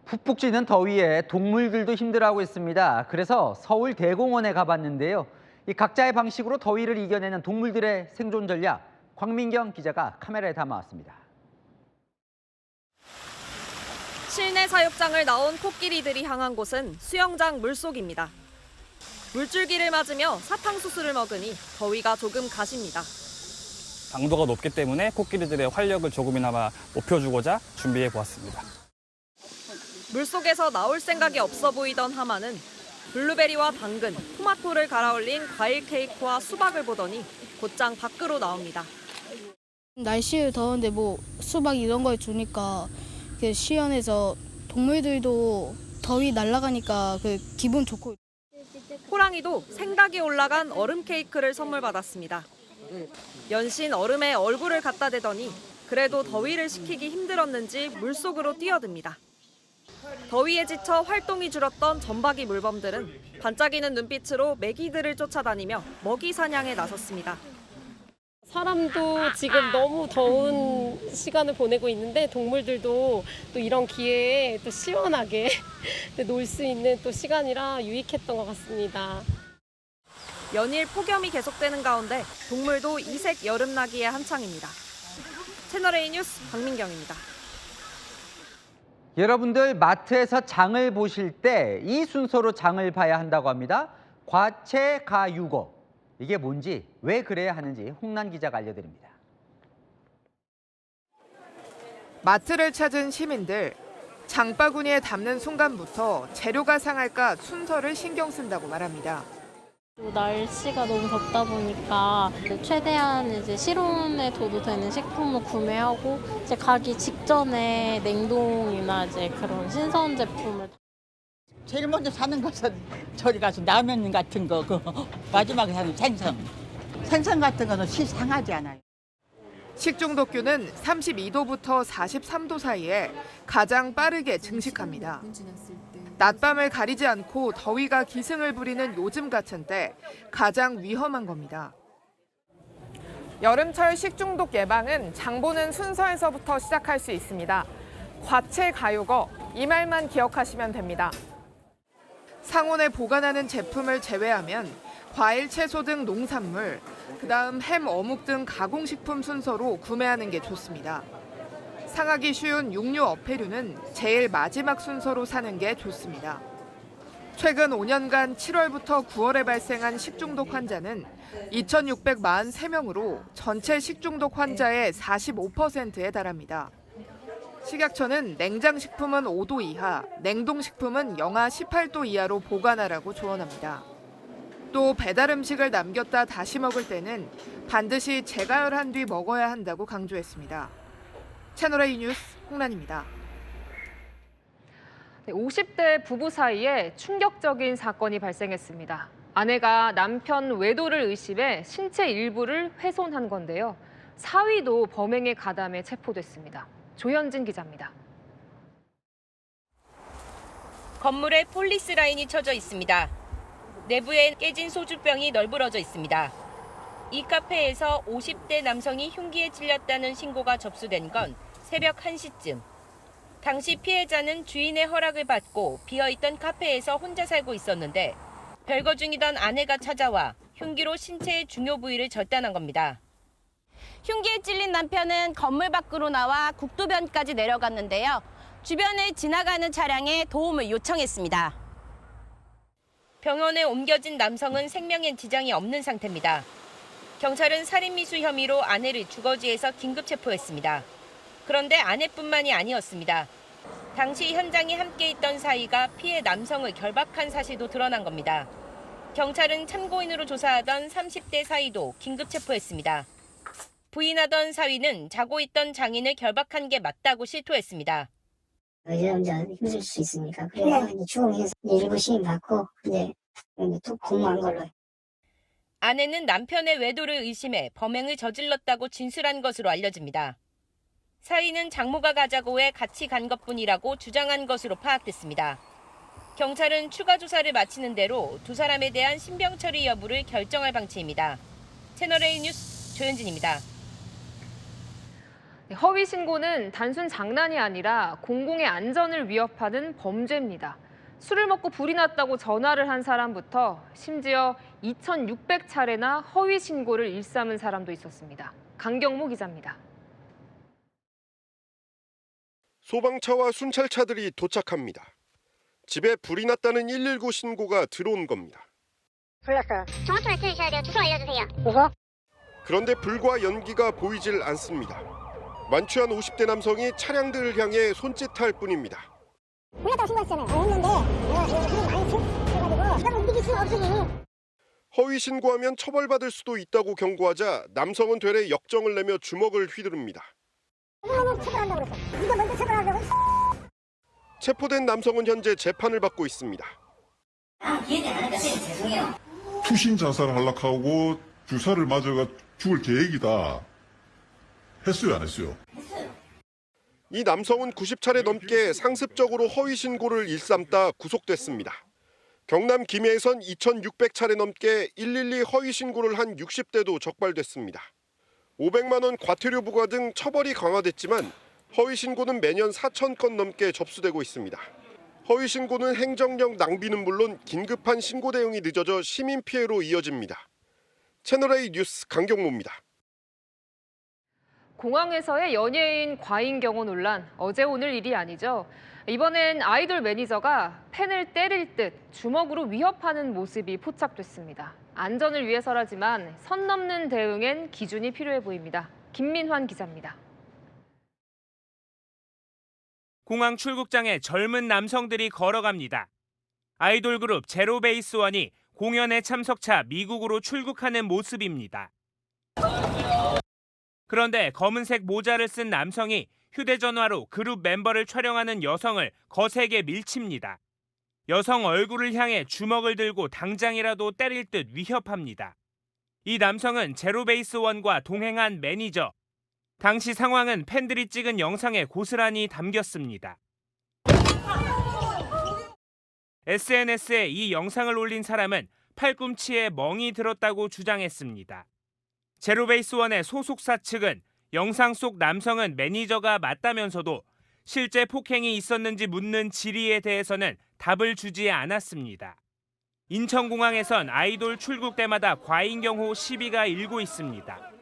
푹푹 찌는 더위에 동물들도 힘들어하고 있습니다. 그래서 서울 대공원에 가봤는데요. 이 각자의 방식으로 더위를 이겨내는 동물들의 생존 전략, 광민경 기자가 카메라에 담아왔습니다. 실내 사육장을 나온 코끼리들이 향한 곳은 수영장 물속입니다. 물줄기를 맞으며 사탕수수를 먹으니 더위가 조금 가십니다. 강도가 높기 때문에 코끼리들의 활력을 조금이나마 높여주고자 준비해 보았습니다. 물속에서 나올 생각이 없어 보이던 하마는 블루베리와 당근, 토마토를 갈아 올린 과일 케이크와 수박을 보더니 곧장 밖으로 나옵니다. 날씨 더운데 뭐 수박 이런 걸 주니까 시원해서 동물들도 더위 날아가니까 기분 좋고. 호랑이도 생닭이 올라간 얼음 케이크를 선물 받았습니다. 연신 얼음에 얼굴을 갖다 대더니 그래도 더위를 식히기 힘들었는지 물속으로 뛰어듭니다. 더위에 지쳐 활동이 줄었던 점박이 물범들은 반짝이는 눈빛으로 메기들을 쫓아다니며 먹이 사냥에 나섰습니다. 사람도 지금 너무 더운 시간을 보내고 있는데 동물들도 또 이런 기회에 또 시원하게 놀 수 있는 또 시간이라 유익했던 것 같습니다. 연일 폭염이 계속되는 가운데 동물도 이색 여름나기에 한창입니다. 채널A 뉴스 박민경입니다. 여러분들 마트에서 장을 보실 때 이 순서로 장을 봐야 한다고 합니다. 과체가유거. 이게 뭔지, 왜 그래야 하는지 홍란 기자가 알려드립니다. 마트를 찾은 시민들, 장바구니에 담는 순간부터 재료가 상할까 순서를 신경 쓴다고 말합니다. 날씨가 너무 덥다 보니까 최대한 실온에 둬도 되는 식품을 구매하고 가기 직전에 냉동이나 그런 신선 제품을. 제일 먼저 사는 것은 저리 가서 라면 같은 거, 마지막에 사는 생선 같은 거는 상하지 않아요. 식중독균은 32도부터 43도 사이에 가장 빠르게 증식합니다. 낮밤을 가리지 않고 더위가 기승을 부리는 요즘 같은 때 가장 위험한 겁니다. 여름철 식중독 예방은 장 보는 순서에서부터 시작할 수 있습니다. 과체가요거, 이 말만 기억하시면 됩니다. 상온에 보관하는 제품을 제외하면 과일, 채소 등 농산물, 그다음 햄, 어묵 등 가공식품 순서로 구매하는 게 좋습니다. 상하기 쉬운 육류, 어패류는 제일 마지막 순서로 사는 게 좋습니다. 최근 5년간 7월부터 9월에 발생한 식중독 환자는 2,643명으로 전체 식중독 환자의 45%에 달합니다. 식약처는 냉장식품은 5도 이하, 냉동식품은 영하 18도 이하로 보관하라고 조언합니다. 또 배달 음식을 남겼다 다시 먹을 때는 반드시 재가열한 뒤 먹어야 한다고 강조했습니다. 채널A 뉴스 홍란입니다. 50대 부부 사이에 충격적인 사건이 발생했습니다. 아내가 남편 외도를 의심해 신체 일부를 훼손한 건데요. 사위도 범행에 가담해 체포됐습니다. 조현진 기자입니다. 건물에 폴리스 라인이 쳐져 있습니다. 내부엔 깨진 소주병이 널브러져 있습니다. 이 카페에서 50대 남성이 흉기에 찔렸다는 신고가 접수된 건 새벽 1시쯤. 당시 피해자는 주인의 허락을 받고 비어있던 카페에서 혼자 살고 있었는데 별거 중이던 아내가 찾아와 흉기로 신체의 중요 부위를 절단한 겁니다. 흉기에 찔린 남편은 건물 밖으로 나와 국도변까지 내려갔는데요. 주변을 지나가는 차량에 도움을 요청했습니다. 병원에 옮겨진 남성은 생명엔 지장이 없는 상태입니다. 경찰은 살인미수 혐의로 아내를 주거지에서 긴급 체포했습니다. 그런데 아내뿐만이 아니었습니다. 당시 현장에 함께 있던 사위가 피해 남성을 결박한 사실도 드러난 겁니다. 경찰은 참고인으로 조사하던 30대 사위도 긴급 체포했습니다. 부인하던 사위는 자고 있던 장인을 결박한 게 맞다고 실토했습니다. 이제 혼자 힘들 수 있으니까 그래서 주공에서 일부 시민 받고 이제 또 공모한 걸로. 아내는 남편의 외도를 의심해 범행을 저질렀다고 진술한 것으로 알려집니다. 사위는 장모가 가자고 해 같이 간 것뿐이라고 주장한 것으로 파악됐습니다. 경찰은 추가 조사를 마치는 대로 두 사람에 대한 신병 처리 여부를 결정할 방침입니다. 채널A 뉴스 조현진입니다. 허위 신고는 단순 장난이 아니라 공공의 안전을 위협하는 범죄입니다. 술을 먹고 불이 났다고 전화를 한 사람부터 심지어 2,600차례나 허위 신고를 일삼은 사람도 있었습니다. 강경모 기자입니다. 소방차와 순찰차들이 도착합니다. 집에 불이 났다는 119 신고가 들어온 겁니다. 불났어요. 정확히 말씀해주셔야 돼요. 주소 알려주세요. 주소? 그런데 불과 연기가 보이질 않습니다. 만취한 50대 남성이 차량들을 향해 손짓할 뿐입니다. 불났다고 신고했잖아요. 했는데 내가 불이 많이 튀어가지고 내가 움직일 수가 없으니. 허위 신고하면 처벌받을 수도 있다고 경고하자 남성은 되레 역정을 내며 주먹을 휘두릅니다. 처벌한다고 그랬어. 네가 먼저 처벌하려고. 체포된 남성은 현재 재판을 받고 있습니다. 기회는 안 하니까 죄송해요. 투신 자살을 하려고 주사를 맞아가 죽을 계획이다. 했어요, 안 했어요? 했어요. 이 남성은 90차례 넘게 상습적으로 허위 신고를 일삼다 구속됐습니다. 경남 김해에선 2,600차례 넘게 112 허위 신고를 한 60대도 적발됐습니다. 500만 원 과태료 부과 등 처벌이 강화됐지만 허위 신고는 매년 4,000건 넘게 접수되고 있습니다. 허위 신고는 행정력 낭비는 물론 긴급한 신고 대응이 늦어져 시민 피해로 이어집니다. 채널A 뉴스 강경모입니다. 공항에서의 연예인 과잉 경호 논란, 어제 오늘 일이 아니죠. 이번엔 아이돌 매니저가 팬을 때릴 듯 주먹으로 위협하는 모습이 포착됐습니다. 안전을 위해서라지만 선 넘는 대응엔 기준이 필요해 보입니다. 김민환 기자입니다. 공항 출국장에 젊은 남성들이 걸어갑니다. 아이돌 그룹 제로베이스원이 공연에 참석차 미국으로 출국하는 모습입니다. 그런데 검은색 모자를 쓴 남성이 휴대전화로 그룹 멤버를 촬영하는 여성을 거세게 밀칩니다. 여성 얼굴을 향해 주먹을 들고 당장이라도 때릴 듯 위협합니다. 이 남성은 제로베이스원과 동행한 매니저. 당시 상황은 팬들이 찍은 영상에 고스란히 담겼습니다. SNS에 이 영상을 올린 사람은 팔꿈치에 멍이 들었다고 주장했습니다. 제로베이스원의 소속사 측은 영상 속 남성은 매니저가 맞다면서도 실제 폭행이 있었는지 묻는 질의에 대해서는 답을 주지 않았습니다. 인천공항에선 아이돌 출국 때마다 과잉 경호 시비가 일고 있습니다.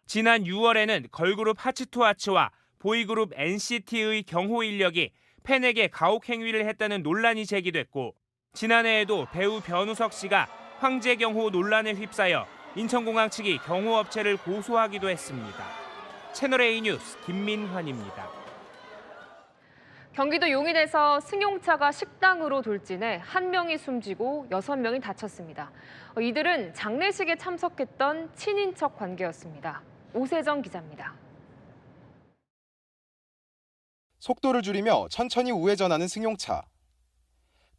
지난 6월에는 걸그룹 하츠투하츠와 보이그룹 NCT의 경호 인력이 팬에게 가혹 행위를 했다는 논란이 제기됐고, 지난해에도 배우 변우석 씨가 황제 경호 논란에 휩싸여 인천공항 측이 경호업체를 고소하기도 했습니다. 채널A 뉴스 김민환입니다. 경기도 용인에서 승용차가 식당으로 돌진해 1명이 숨지고 6명이 다쳤습니다. 이들은 장례식에 참석했던 친인척 관계였습니다. 오세정 기자입니다. 속도를 줄이며 천천히 우회전하는 승용차.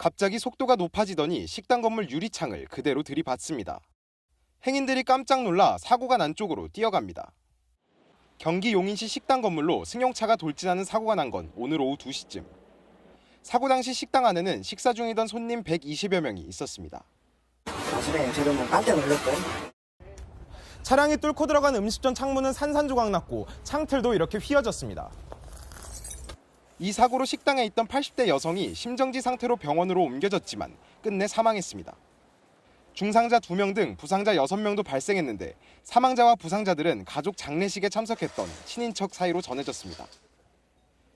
갑자기 속도가 높아지더니 식당 건물 유리창을 그대로 들이받습니다. 행인들이 깜짝 놀라 사고가 난 쪽으로 뛰어갑니다. 경기 용인시 식당 건물로 승용차가 돌진하는 사고가 난 건 오늘 오후 2시쯤. 사고 당시 식당 안에는 식사 중이던 손님 120여 명이 있었습니다. 저도 깜짝 놀랐고요. 차량이 뚫고 들어간 음식점 창문은 산산조각 났고 창틀도 이렇게 휘어졌습니다. 이 사고로 식당에 있던 80대 여성이 심정지 상태로 병원으로 옮겨졌지만 끝내 사망했습니다. 중상자 2명 등 부상자 6명도 발생했는데 사망자와 부상자들은 가족 장례식에 참석했던 친인척 사이로 전해졌습니다.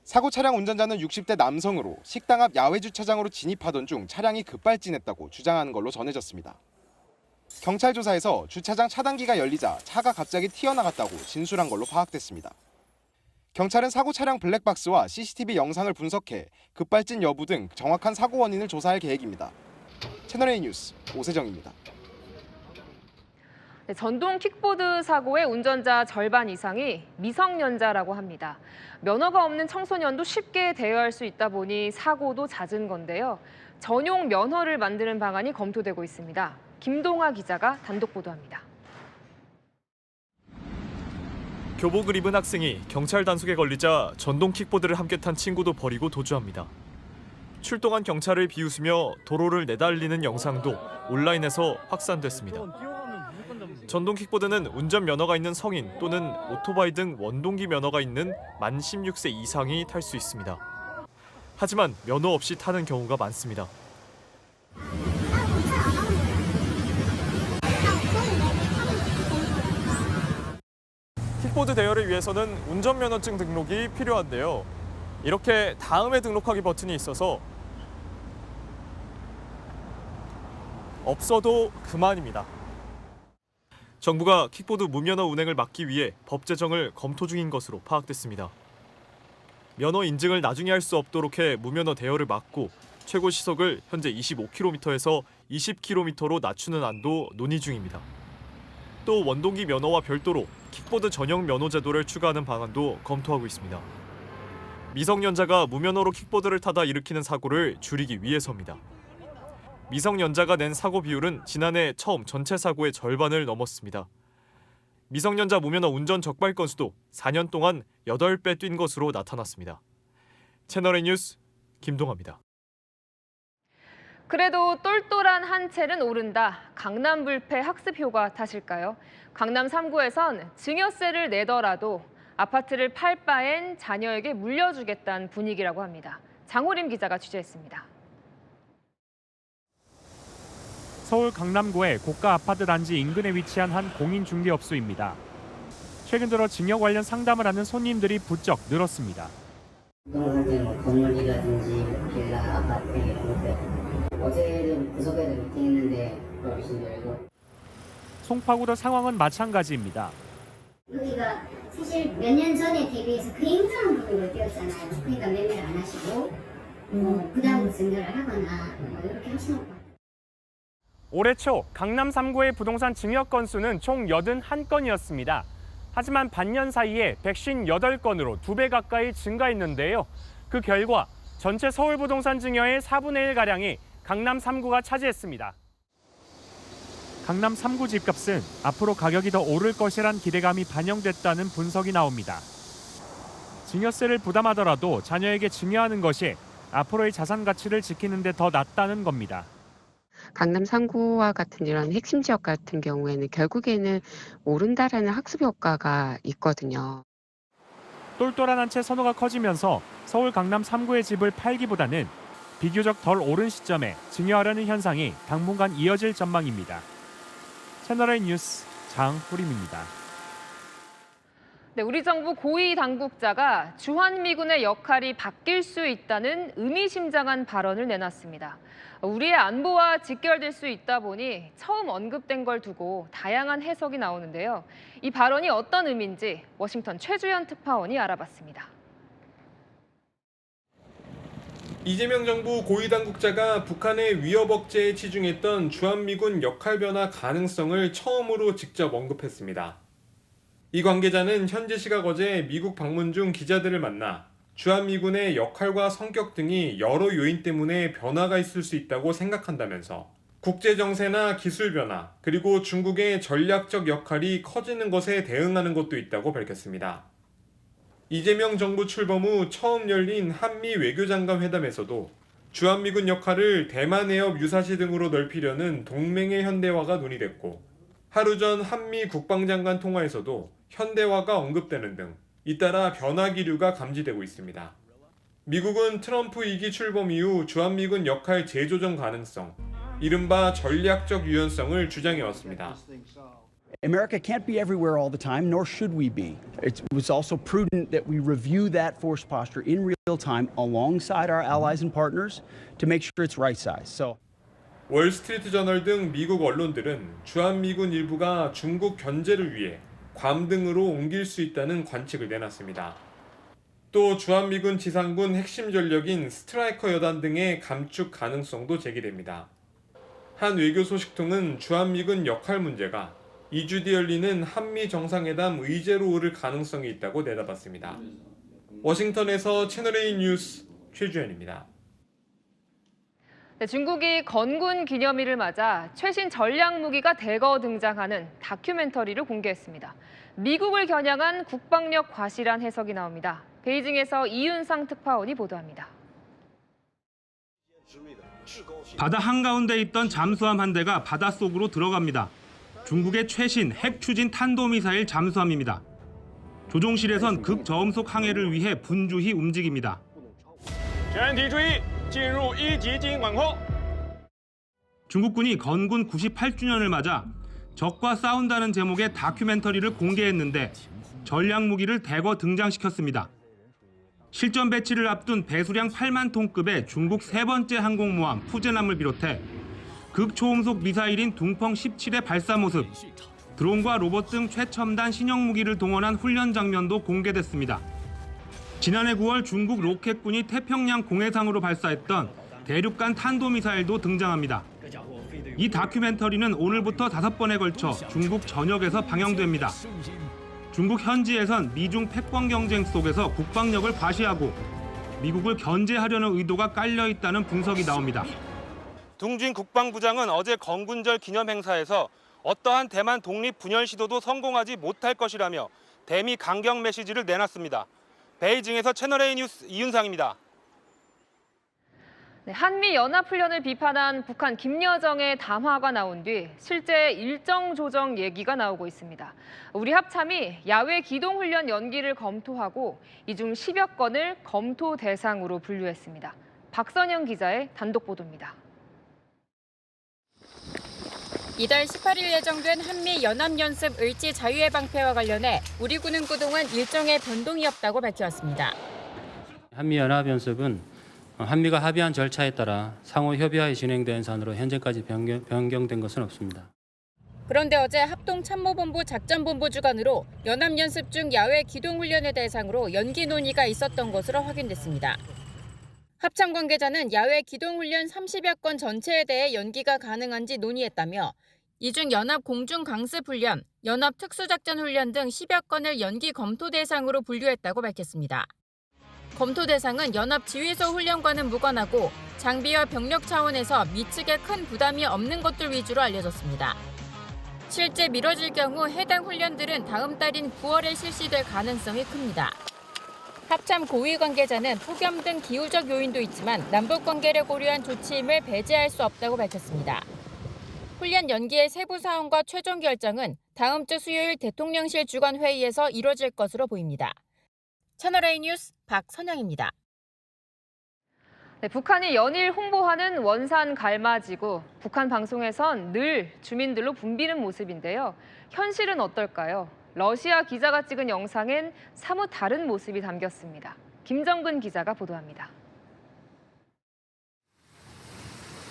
사고 차량 운전자는 60대 남성으로 식당 앞 야외 주차장으로 진입하던 중 차량이 급발진했다고 주장하는 걸로 전해졌습니다. 경찰 조사에서 주차장 차단기가 열리자 차가 갑자기 튀어나갔다고 진술한 걸로 파악됐습니다. 경찰은 사고 차량 블랙박스와 CCTV 영상을 분석해 급발진 여부 등 정확한 사고 원인을 조사할 계획입니다. 채널A 뉴스 오세정입니다. 네, 전동 킥보드 사고의 운전자 절반 이상이 미성년자라고 합니다. 면허가 없는 청소년도 쉽게 대여할 수 있다 보니 사고도 잦은 건데요. 전용 면허를 만드는 방안이 검토되고 있습니다. 김동아 기자가 단독 보도합니다. 교복을 입은 학생이 경찰 단속에 걸리자 전동 킥보드를 함께 탄 친구도 버리고 도주합니다. 출동한 경찰을 비웃으며 도로를 내달리는 영상도 온라인에서 확산됐습니다. 전동 킥보드는 운전면허가 있는 성인 또는 오토바이 등 원동기 면허가 있는 만 16세 이상이 탈 수 있습니다. 하지만 면허 없이 타는 경우가 많습니다. 킥보드 대여를 위해서는 운전면허증 등록이 필요한데요. 이렇게 다음에 등록하기 버튼이 있어서 없어도 그만입니다. 정부가 킥보드 무면허 운행을 막기 위해 법 제정을 검토 중인 것으로 파악됐습니다. 면허 인증을 나중에 할 수 없도록 해 무면허 대여를 막고 최고 시속을 현재 25km에서 20km로 낮추는 안도 논의 중입니다. 또 원동기 면허와 별도로 킥보드 전용 면허 제도를 추가하는 방안도 검토하고 있습니다. 미성년자가 무면허로 킥보드를 타다 일으키는 사고를 줄이기 위해서입니다. 미성년자가 낸 사고 비율은 지난해 처음 전체 사고의 절반을 넘었습니다. 미성년자 무면허 운전 적발 건수도 4년 동안 8배 뛴 것으로 나타났습니다. 채널A 뉴스 김동아입니다. 그래도 똘똘한 한 채는 오른다. 강남 불패 학습 효과 탓일까요? 강남 3구에선 증여세를 내더라도 아파트를 팔 바엔 자녀에게 물려주겠다는 분위기라고 합니다. 장호림 기자가 취재했습니다. 서울 강남구의 고가 아파트 단지 인근에 위치한 한 공인중개업소입니다. 최근 들어 증여 관련 상담을 하는 손님들이 부쩍 늘었습니다. 건물이라든지 빌라, 아파트, 어제는 구석에도 미팅했는데 그러시더라고요. 송파구도 상황은 마찬가지입니다. 여기가 사실 몇 년 전에 대비해서 굉장한 부분을 띄웠잖아요. 그러니까 매매를 안 하시고 부담으로 증여를 하거나 이렇게 하시는 것 같아요. 올해 초 강남 3구의 부동산 증여 건수는 총 81건이었습니다. 하지만 반년 사이에 158건으로 2배 가까이 증가했는데요. 그 결과 전체 서울 부동산 증여의 4분의 1가량이 강남 3구가 차지했습니다. 강남 3구 집값은 앞으로 가격이 더 오를 것이란 기대감이 반영됐다는 분석이 나옵니다. 증여세를 부담하더라도 자녀에게 증여하는 것이 앞으로의 자산 가치를 지키는 데 더 낫다는 겁니다. 강남 3구와 같은 이런 핵심 지역 같은 경우에는 결국에는 오른다라는 학습 효과가 있거든요. 똘똘한 한 채 선호가 커지면서 서울 강남 3구의 집을 팔기보다는 비교적 덜 오른 시점에 증여하려는 현상이 당분간 이어질 전망입니다. 채널A 뉴스 장후림입니다. 네, 우리 정부 고위 당국자가 주한미군의 역할이 바뀔 수 있다는 의미심장한 발언을 내놨습니다. 우리의 안보와 직결될 수 있다 보니 처음 언급된 걸 두고 다양한 해석이 나오는데요. 이 발언이 어떤 의미인지 워싱턴 최주연 특파원이 알아봤습니다. 이재명 정부 고위 당국자가 북한의 위협 억제에 치중했던 주한미군 역할 변화 가능성을 처음으로 직접 언급했습니다. 이 관계자는 현지 시각 어제 미국 방문 중 기자들을 만나 주한미군의 역할과 성격 등이 여러 요인 때문에 변화가 있을 수 있다고 생각한다면서 국제정세나 기술 변화, 그리고 중국의 전략적 역할이 커지는 것에 대응하는 것도 있다고 밝혔습니다. 이재명 정부 출범 후 처음 열린 한미 외교장관 회담에서도 주한미군 역할을 대만 해협 유사시 등으로 넓히려는 동맹의 현대화가 논의됐고, 하루 전 한미 국방장관 통화에서도 현대화가 언급되는 등 잇따라 변화 기류가 감지되고 있습니다. 미국은 트럼프 2기 출범 이후 주한미군 역할 재조정 가능성, 이른바 전략적 유연성을 주장해왔습니다. America can't be everywhere all the time, nor should we be. It was also prudent that we review that force posture in real time alongside our allies and partners to make sure it's right size. So. 월스트리트 저널 등 미국 언론들은 주한미군 일부가 중국 견제를 위해 괌 등으로 옮길 수 있다는 관측을 내놨습니다. 또 주한미군 지상군 핵심 전력인 스트라이커 여단 등의 감축 가능성도 제기됩니다. 한 외교 소식통은 주한미군 역할 문제가 2주 뒤 열리는 한미 정상회담 의제로 오를 가능성이 있다고 내다봤습니다. 워싱턴에서 채널A 뉴스 최주현입니다. 네, 중국이 건군 기념일을 맞아 최신 전략 무기가 대거 등장하는 다큐멘터리를 공개했습니다. 미국을 겨냥한 국방력 과시란 해석이 나옵니다. 베이징에서 이윤상 특파원이 보도합니다. 바다 한가운데 있던 잠수함 한 대가 바닷속으로 들어갑니다. 중국의 최신 핵 추진 탄도미사일 잠수함입니다. 조종실에선 극저음속 항해를 위해 분주히 움직입니다. 중국군이 건군 98주년을 맞아 적과 싸운다는 제목의 다큐멘터리를 공개했는데 전략 무기를 대거 등장시켰습니다. 실전 배치를 앞둔 배수량 8만 톤급의 중국 세 번째 항공모함 푸제남을 비롯해 극초음속 미사일인 둥펑 17의 발사 모습, 드론과 로봇 등 최첨단 신형 무기를 동원한 훈련 장면도 공개됐습니다. 지난해 9월 중국 로켓군이 태평양 공해상으로 발사했던 대륙간 탄도미사일도 등장합니다. 이 다큐멘터리는 오늘부터 5번에 걸쳐 중국 전역에서 방영됩니다. 중국 현지에선 미중 패권 경쟁 속에서 국방력을 과시하고 미국을 견제하려는 의도가 깔려 있다는 분석이 나옵니다. 둥진 국방부장은 어제 건군절 기념 행사에서 어떠한 대만 독립 분열 시도도 성공하지 못할 것이라며 대미 강경 메시지를 내놨습니다. 베이징에서 채널A 뉴스 이윤상입니다. 네, 한미 연합훈련을 비판한 북한 김여정의 담화가 나온 뒤 실제 일정 조정 얘기가 나오고 있습니다. 우리 합참이 야외 기동훈련 연기를 검토하고 이 중 10여 건을 검토 대상으로 분류했습니다. 박선영 기자의 단독 보도입니다. 이달 18일 예정된 한미연합연습 을지 자유의 방패와 관련해 우리 군은 그동안 일정에 변동이 없다고 밝혀왔습니다. 한미연합연습은 한미가 합의한 절차에 따라 상호 협의하에 진행된 산으로 현재까지 변경된 것은 없습니다. 그런데 어제 합동참모본부 작전본부 주관으로 연합연습 중 야외 기동훈련을 대상으로 연기 논의가 있었던 것으로 확인됐습니다. 합참 관계자는 야외 기동훈련 30여 건 전체에 대해 연기가 가능한지 논의했다며 이 중 연합 공중강습훈련, 연합 특수작전훈련 등 10여 건을 연기 검토 대상으로 분류했다고 밝혔습니다. 검토 대상은 연합 지휘소 훈련과는 무관하고 장비와 병력 차원에서 미측에 큰 부담이 없는 것들 위주로 알려졌습니다. 실제 미뤄질 경우 해당 훈련들은 다음 달인 9월에 실시될 가능성이 큽니다. 합참 고위 관계자는 폭염 등 기후적 요인도 있지만 남북 관계를 고려한 조치임을 배제할 수 없다고 밝혔습니다. 훈련 연기의 세부 사항과 최종 결정은 다음 주 수요일 대통령실 주관 회의에서 이뤄질 것으로 보입니다. 채널A 뉴스 박선영입니다. 네, 북한이 연일 홍보하는 원산 갈마지구. 북한 방송에선 늘 주민들로 붐비는 모습인데요. 현실은 어떨까요? 러시아 기자가 찍은 영상엔 사뭇 다른 모습이 담겼습니다. 김정근 기자가 보도합니다.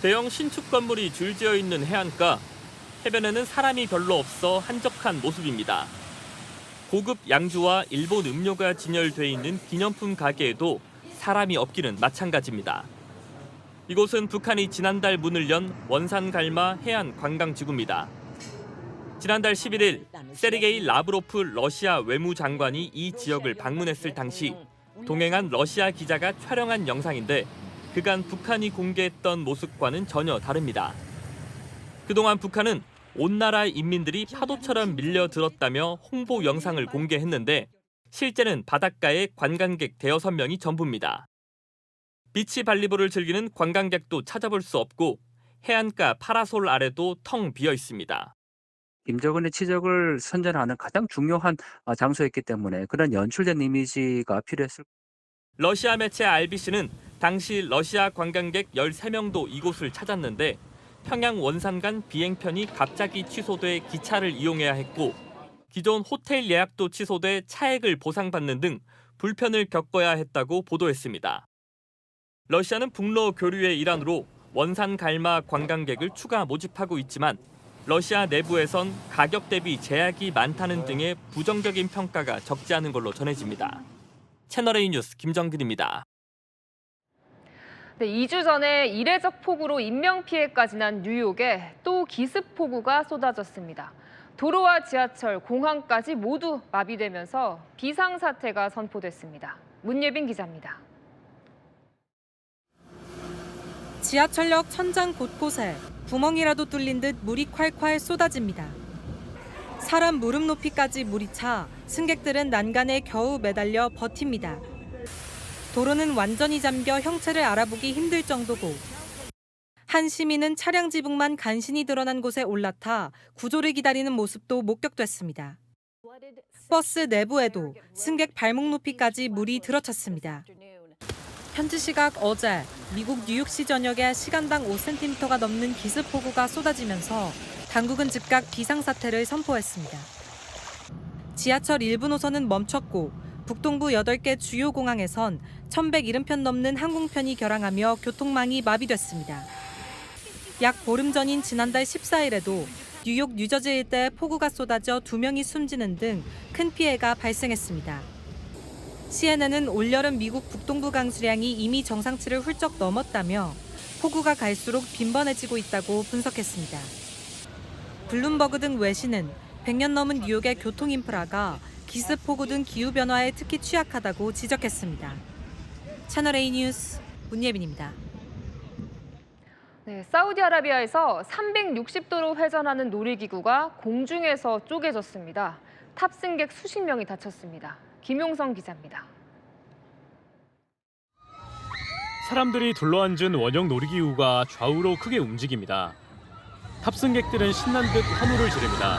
대형 신축 건물이 줄지어 있는 해안가. 해변에는 사람이 별로 없어 한적한 모습입니다. 고급 양주와 일본 음료가 진열돼 있는 기념품 가게에도 사람이 없기는 마찬가지입니다. 이곳은 북한이 지난달 문을 연 원산갈마 해안 관광지구입니다. 지난달 11일 세르게이 라브로프 러시아 외무장관이 이 지역을 방문했을 당시 동행한 러시아 기자가 촬영한 영상인데 그간 북한이 공개했던 모습과는 전혀 다릅니다. 그동안 북한은 온 나라 인민들이 파도처럼 밀려들었다며 홍보 영상을 공개했는데 실제는 바닷가에 관광객 대여섯 명이 전부입니다. 비치 발리볼을 즐기는 관광객도 찾아볼 수 없고 해안가 파라솔 아래도 텅 비어 있습니다. 김정은의 치적을 선전하는 가장 중요한 장소였기 때문에 그런 연출된 이미지가 필요했을. 러시아 매체 RBC는 당시 러시아 관광객 13명도 이곳을 찾았는데 평양 원산 간 비행편이 갑자기 취소돼 기차를 이용해야 했고 기존 호텔 예약도 취소돼 차액을 보상받는 등 불편을 겪어야 했다고 보도했습니다. 러시아는 북러 교류의 일환으로 원산 갈마 관광객을 추가 모집하고 있지만 러시아 내부에선 가격 대비 제약이 많다는 등의 부정적인 평가가 적지 않은 걸로 전해집니다. 채널A 뉴스 김정근입니다. 네, 2주 전에 이례적 폭우로 인명피해까지 난 뉴욕에 또 기습폭우가 쏟아졌습니다. 도로와 지하철, 공항까지 모두 마비되면서 비상사태가 선포됐습니다. 문예빈 기자입니다. 지하철역 천장 곳곳에 구멍이라도 뚫린 듯 물이 콸콸 쏟아집니다. 사람 무릎 높이까지 물이 차 승객들은 난간에 겨우 매달려 버팁니다. 도로는 완전히 잠겨 형체를 알아보기 힘들 정도고 한 시민은 차량 지붕만 간신히 드러난 곳에 올라타 구조를 기다리는 모습도 목격됐습니다. 버스 내부에도 승객 발목 높이까지 물이 들어찼습니다. 현지 시각 어제 미국 뉴욕시 전역에 시간당 5cm가 넘는 기습폭우가 쏟아지면서 당국은 즉각 비상사태를 선포했습니다. 지하철 일부 노선은 멈췄고 북동부 8개 주요 공항에선 1,170편 넘는 항공편이 결항하며 교통망이 마비됐습니다. 약 보름 전인 지난달 14일에도 뉴욕, 뉴저지 일대에 폭우가 쏟아져 2명이 숨지는 등 큰 피해가 발생했습니다. CNN은 올여름 미국 북동부 강수량이 이미 정상치를 훌쩍 넘었다며 폭우가 갈수록 빈번해지고 있다고 분석했습니다. 블룸버그 등 외신은 100년 넘은 뉴욕의 교통 인프라가 기습폭우 등 기후변화에 특히 취약하다고 지적했습니다. 채널A 뉴스 문예빈입니다. 네, 사우디아라비아에서 360도로 회전하는 놀이기구가 공중에서 쪼개졌습니다. 탑승객 수십 명이 다쳤습니다. 김용성 기자입니다. 사람들이 둘러앉은 원형 놀이기구가 좌우로 크게 움직입니다. 탑승객들은 신난 듯 환호를 지릅니다.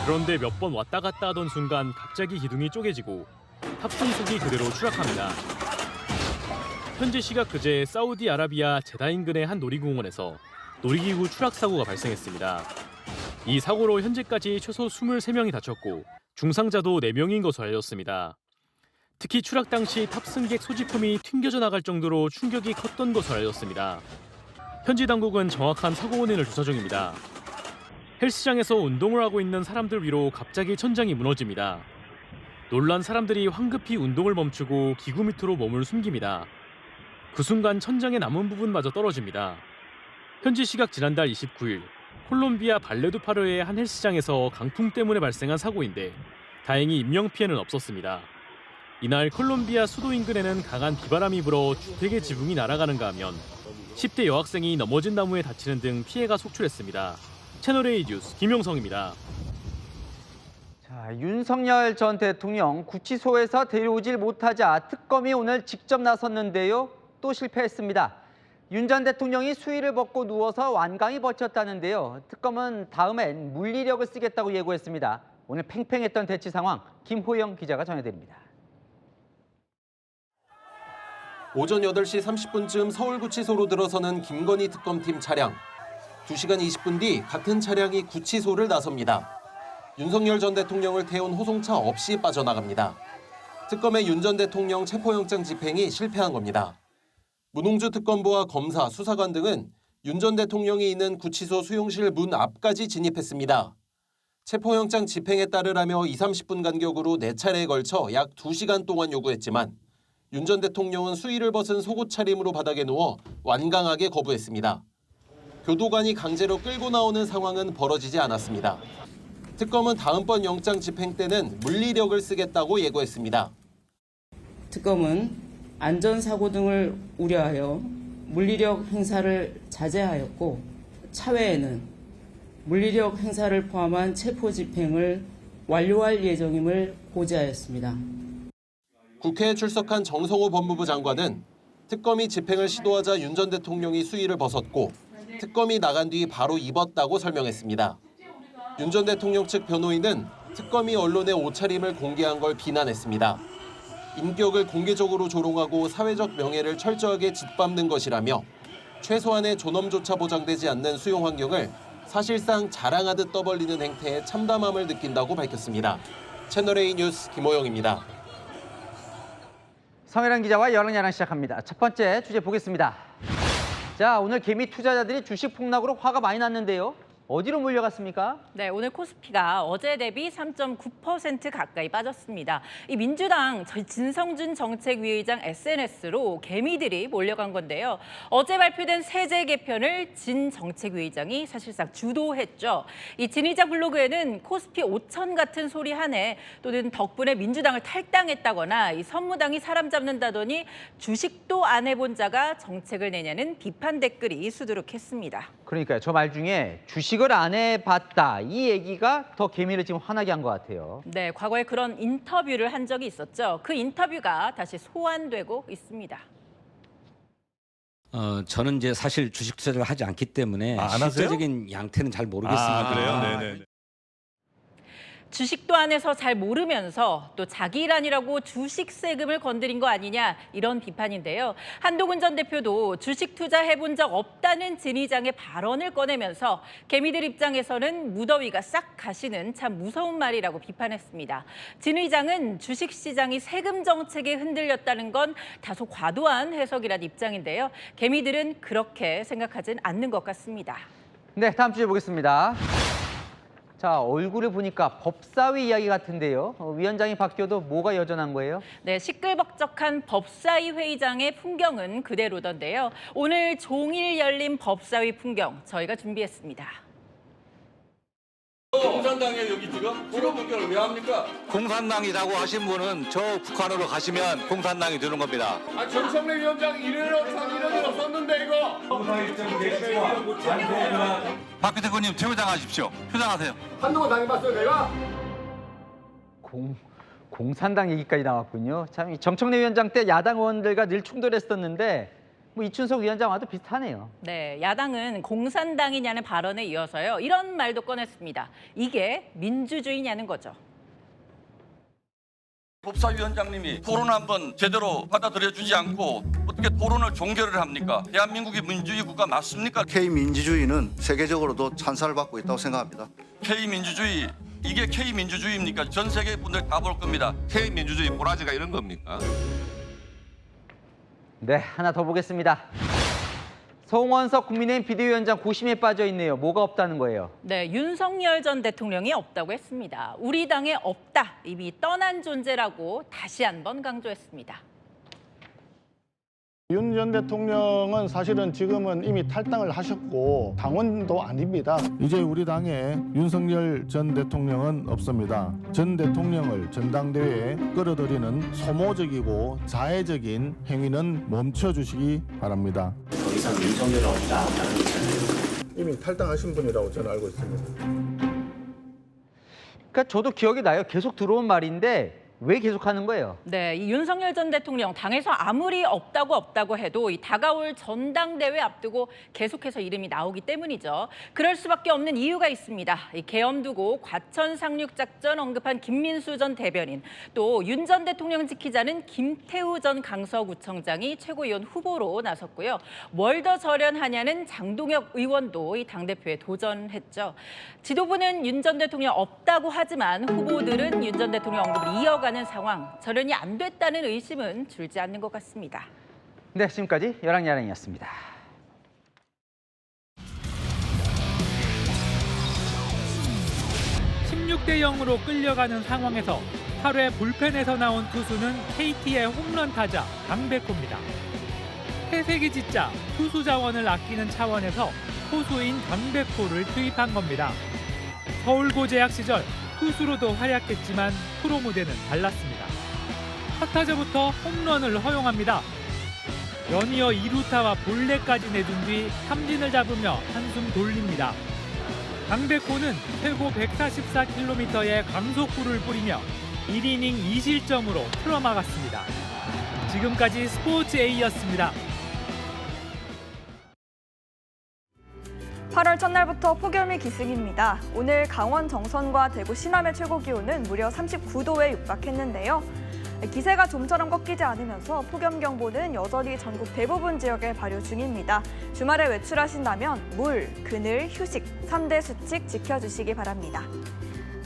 그런데 몇 번 왔다 갔다 하던 순간 갑자기 기둥이 쪼개지고 탑승석이 그대로 추락합니다. 현지 시각 그제 사우디아라비아 제다 인근의 한 놀이공원에서 놀이기구 추락 사고가 발생했습니다. 이 사고로 현재까지 최소 23명이 다쳤고 중상자도 4명인 것으로 알려졌습니다. 특히 추락 당시 탑승객 소지품이 튕겨져 나갈 정도로 충격이 컸던 것으로 알려졌습니다. 현지 당국은 정확한 사고 원인을 조사 중입니다. 헬스장에서 운동을 하고 있는 사람들 위로 갑자기 천장이 무너집니다. 놀란 사람들이 황급히 운동을 멈추고 기구 밑으로 몸을 숨깁니다. 그 순간 천장의 남은 부분마저 떨어집니다. 현지 시각 지난달 29일 콜롬비아 발레두파르의 한 헬스장에서 강풍 때문에 발생한 사고인데 다행히 인명피해는 없었습니다. 이날 콜롬비아 수도 인근에는 강한 비바람이 불어 주택의 지붕이 날아가는가 하면 10대 여학생이 넘어진 나무에 다치는 등 피해가 속출했습니다. 채널A 뉴스 김용성입니다. 자, 윤석열 전 대통령 구치소에서 데려오질 못하자 특검이 오늘 직접 나섰는데요. 또 실패했습니다. 윤 전 대통령이 수의를 벗고 누워서 완강히 버텼다는데요. 특검은 다음엔 물리력을 쓰겠다고 예고했습니다. 오늘 팽팽했던 대치 상황 김호영 기자가 전해드립니다. 오전 8시 30분쯤 서울구치소로 들어서는 김건희 특검팀 차량. 2시간 20분 뒤 같은 차량이 구치소를 나섭니다. 윤석열 전 대통령을 태운 호송차 없이 빠져나갑니다. 특검의 윤 전 대통령 체포영장 집행이 실패한 겁니다. 문홍주 특검부와 검사, 수사관 등은 윤 전 대통령이 있는 구치소 수용실 문 앞까지 진입했습니다. 체포영장 집행에 따르라며 20-30분 간격으로 4차례에 걸쳐 약 2시간 동안 요구했지만 윤 전 대통령은 수의를 벗은 속옷 차림으로 바닥에 누워 완강하게 거부했습니다. 교도관이 강제로 끌고 나오는 상황은 벌어지지 않았습니다. 특검은 다음번 영장 집행 때는 물리력을 쓰겠다고 예고했습니다. 특검은 안전사고 등을 우려하여 물리력 행사를 자제하였고 차후에는 물리력 행사를 포함한 체포 집행을 완료할 예정임을 고지하였습니다. 국회에 출석한 정성호 법무부 장관은 특검이 집행을 시도하자 윤 전 대통령이 수의를 벗었고 특검이 나간 뒤 바로 입었다고 설명했습니다. 윤 전 대통령 측 변호인은 특검이 언론의 옷차림을 공개한 걸 비난했습니다. 인격을 공개적으로 조롱하고 사회적 명예를 철저하게 짓밟는 것이라며 최소한의 존엄조차 보장되지 않는 수용 환경을 사실상 자랑하듯 떠벌리는 행태에 참담함을 느낀다고 밝혔습니다. 채널A 뉴스 김호영입니다. 성혜란 기자와 여랑야랑 시작합니다. 첫 번째 주제 보겠습니다. 자, 오늘 개미 투자자들이 주식 폭락으로 화가 많이 났는데요. 어디로 몰려갔습니까? 네, 오늘 코스피가 어제 대비 3.9% 가까이 빠졌습니다. 이 민주당 진성준 정책위의장 SNS로 개미들이 몰려간 건데요. 어제 발표된 세제 개편을 진 정책위의장이 사실상 주도했죠. 이 진 의장 블로그에는 코스피 5천 같은 소리 하네, 또는 덕분에 민주당을 탈당했다거나 이 선무당이 사람 잡는다더니 주식도 안 해본 자가 정책을 내냐는 비판 댓글이 수두룩했습니다. 그러니까요. 저 말 중에 주식을 안 해봤다, 이 얘기가 더 개미를 지금 화나게 한 것 같아요. 네, 과거에 그런 인터뷰를 한 적이 있었죠. 그 인터뷰가 다시 소환되고 있습니다. 저는 이제 사실 주식 투자를 하지 않기 때문에 실질적인 양태는 잘 모르겠습니다. 그래요? 네네. 주식도 안 해서 잘 모르면서 또 자기 일 아니라고 주식 세금을 건드린 거 아니냐, 이런 비판인데요. 한동훈 전 대표도 주식 투자해본 적 없다는 진 의장의 발언을 꺼내면서 개미들 입장에서는 무더위가 싹 가시는 참 무서운 말이라고 비판했습니다. 진 의장은 주식시장이 세금 정책에 흔들렸다는 건 다소 과도한 해석이란 입장인데요. 개미들은 그렇게 생각하진 않는 것 같습니다. 네, 다음 주제 보겠습니다. 자, 얼굴을 보니까 법사위 이야기 같은데요. 위원장이 바뀌어도 뭐가 여전한 거예요? 네, 시끌벅적한 법사위 회의장의 풍경은 그대로던데요. 오늘 종일 열린 법사위 풍경 저희가 준비했습니다. 공산당에 여기 지금 불어분결을 왜 합니까? 공산당이라고 하신 분은 저 북한으로 가시면 공산당이 되는 겁니다. 아, 정청래 위원장 이런 일 없었는데 이거. 박 대표님 퇴장하십시오. 퇴장하세요. 한동안 당해봤어요 내가? 공산당 얘기까지 나왔군요. 참, 이 정청래 위원장 때 야당 의원들과 늘 충돌했었는데 뭐 이춘석 위원장와도 비슷하네요. 네, 야당은 공산당이냐는 발언에 이어서요, 이런 말도 꺼냈습니다. 이게 민주주의냐는 거죠. 법사위원장님이 토론 한번 제대로 받아들여주지 않고 어떻게 토론을 종결을 합니까? 대한민국이 민주주의 국가 맞습니까? K민주주의는 세계적으로도 찬사를 받고 있다고 생각합니다. K민주주의, 이게 K민주주의입니까? 전 세계 분들 다 볼 겁니다. K민주주의 꼬라지가 이런 겁니까? 네, 하나 더 보겠습니다. 송원석 국민의힘 비대위원장 고심에 빠져 있네요. 뭐가 없다는 거예요? 네, 윤석열 전 대통령이 없다고 했습니다. 우리 당에 없다, 이미 떠난 존재라고 다시 한번 강조했습니다. 윤 전 대통령은 사실은 지금은 이미 탈당을 하셨고 당원도 아닙니다. 이제 우리 당에 윤석열 전 대통령은 없습니다. 전 대통령을 전당대회에 끌어들이는 소모적이고 자해적인 행위는 멈춰주시기 바랍니다. 더 이상 윤석열은 없다라는 의견을 이미 탈당하신 분이라고 저는 알고 있습니다. 그러니까 저도 기억이 나요. 계속 들어온 말인데 왜 계속하는 거예요? 네, 이 윤석열 전 대통령 당에서 아무리 없다고 해도 이 다가올 전당대회 앞두고 계속해서 이름이 나오기 때문이죠. 그럴 수밖에 없는 이유가 있습니다. 이 계엄 두고 과천 상륙 작전 언급한 김민수 전 대변인, 또 윤 전 대통령 지키자는 김태우 전 강서구청장이 최고위원 후보로 나섰고요. 뭘 더 절연하냐는 장동혁 의원도 이 당대표에 도전했죠. 지도부는 윤 전 대통령 없다고 하지만 후보들은 윤 전 대통령 언급을 이어가는 상황, 절연이 안 됐다는 의심은 줄지 않는 것 같습니다. 네, 지금까지 여랑야랑이었습니다. 16대 0으로 끌려가는 상황에서 8회 불펜에서 나온 투수는 KT의 홈런 타자 강백호입니다. 회색이 짙자 투수 자원을 아끼는 차원에서 포수인 강백호를 투입한 겁니다. 서울고 재학 시절 투수로도 활약했지만 프로 무대는 달랐습니다. 첫 타자부터 홈런을 허용합니다. 연이어 2루타와 볼넷까지 내준 뒤 삼진을 잡으며 한숨 돌립니다. 강백호는 최고 144km의 강속구를 뿌리며 1이닝 2실점으로 틀어막았습니다. 지금까지 스포츠 A였습니다. 8월 첫날부터 폭염이 기승입니다. 오늘 강원 정선과 대구 시남의 최고 기온은 무려 39도에 육박했는데요. 기세가 좀처럼 꺾이지 않으면서 폭염경보는 여전히 전국 대부분 지역에 발효 중입니다. 주말에 외출하신다면 물, 그늘, 휴식, 3대 수칙 지켜주시기 바랍니다.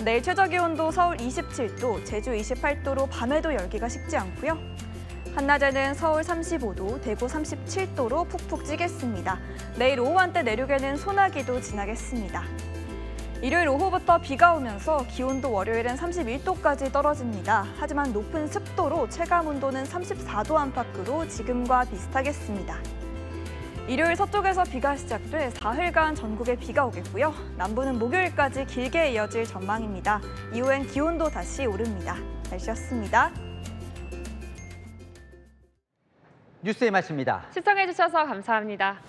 내일 최저기온도 서울 27도, 제주 28도로 밤에도 열기가 식지 않고요. 한낮에는 서울 35도, 대구 37도로 푹푹 찌겠습니다. 내일 오후 한때 내륙에는 소나기도 지나겠습니다. 일요일 오후부터 비가 오면서 기온도 월요일은 31도까지 떨어집니다. 하지만 높은 습도로 체감온도는 34도 안팎으로 지금과 비슷하겠습니다. 일요일 서쪽에서 비가 시작돼 사흘간 전국에 비가 오겠고요. 남부는 목요일까지 길게 이어질 전망입니다. 이후엔 기온도 다시 오릅니다. 날씨였습니다. 뉴스의 맛입니다. 시청해주셔서 감사합니다.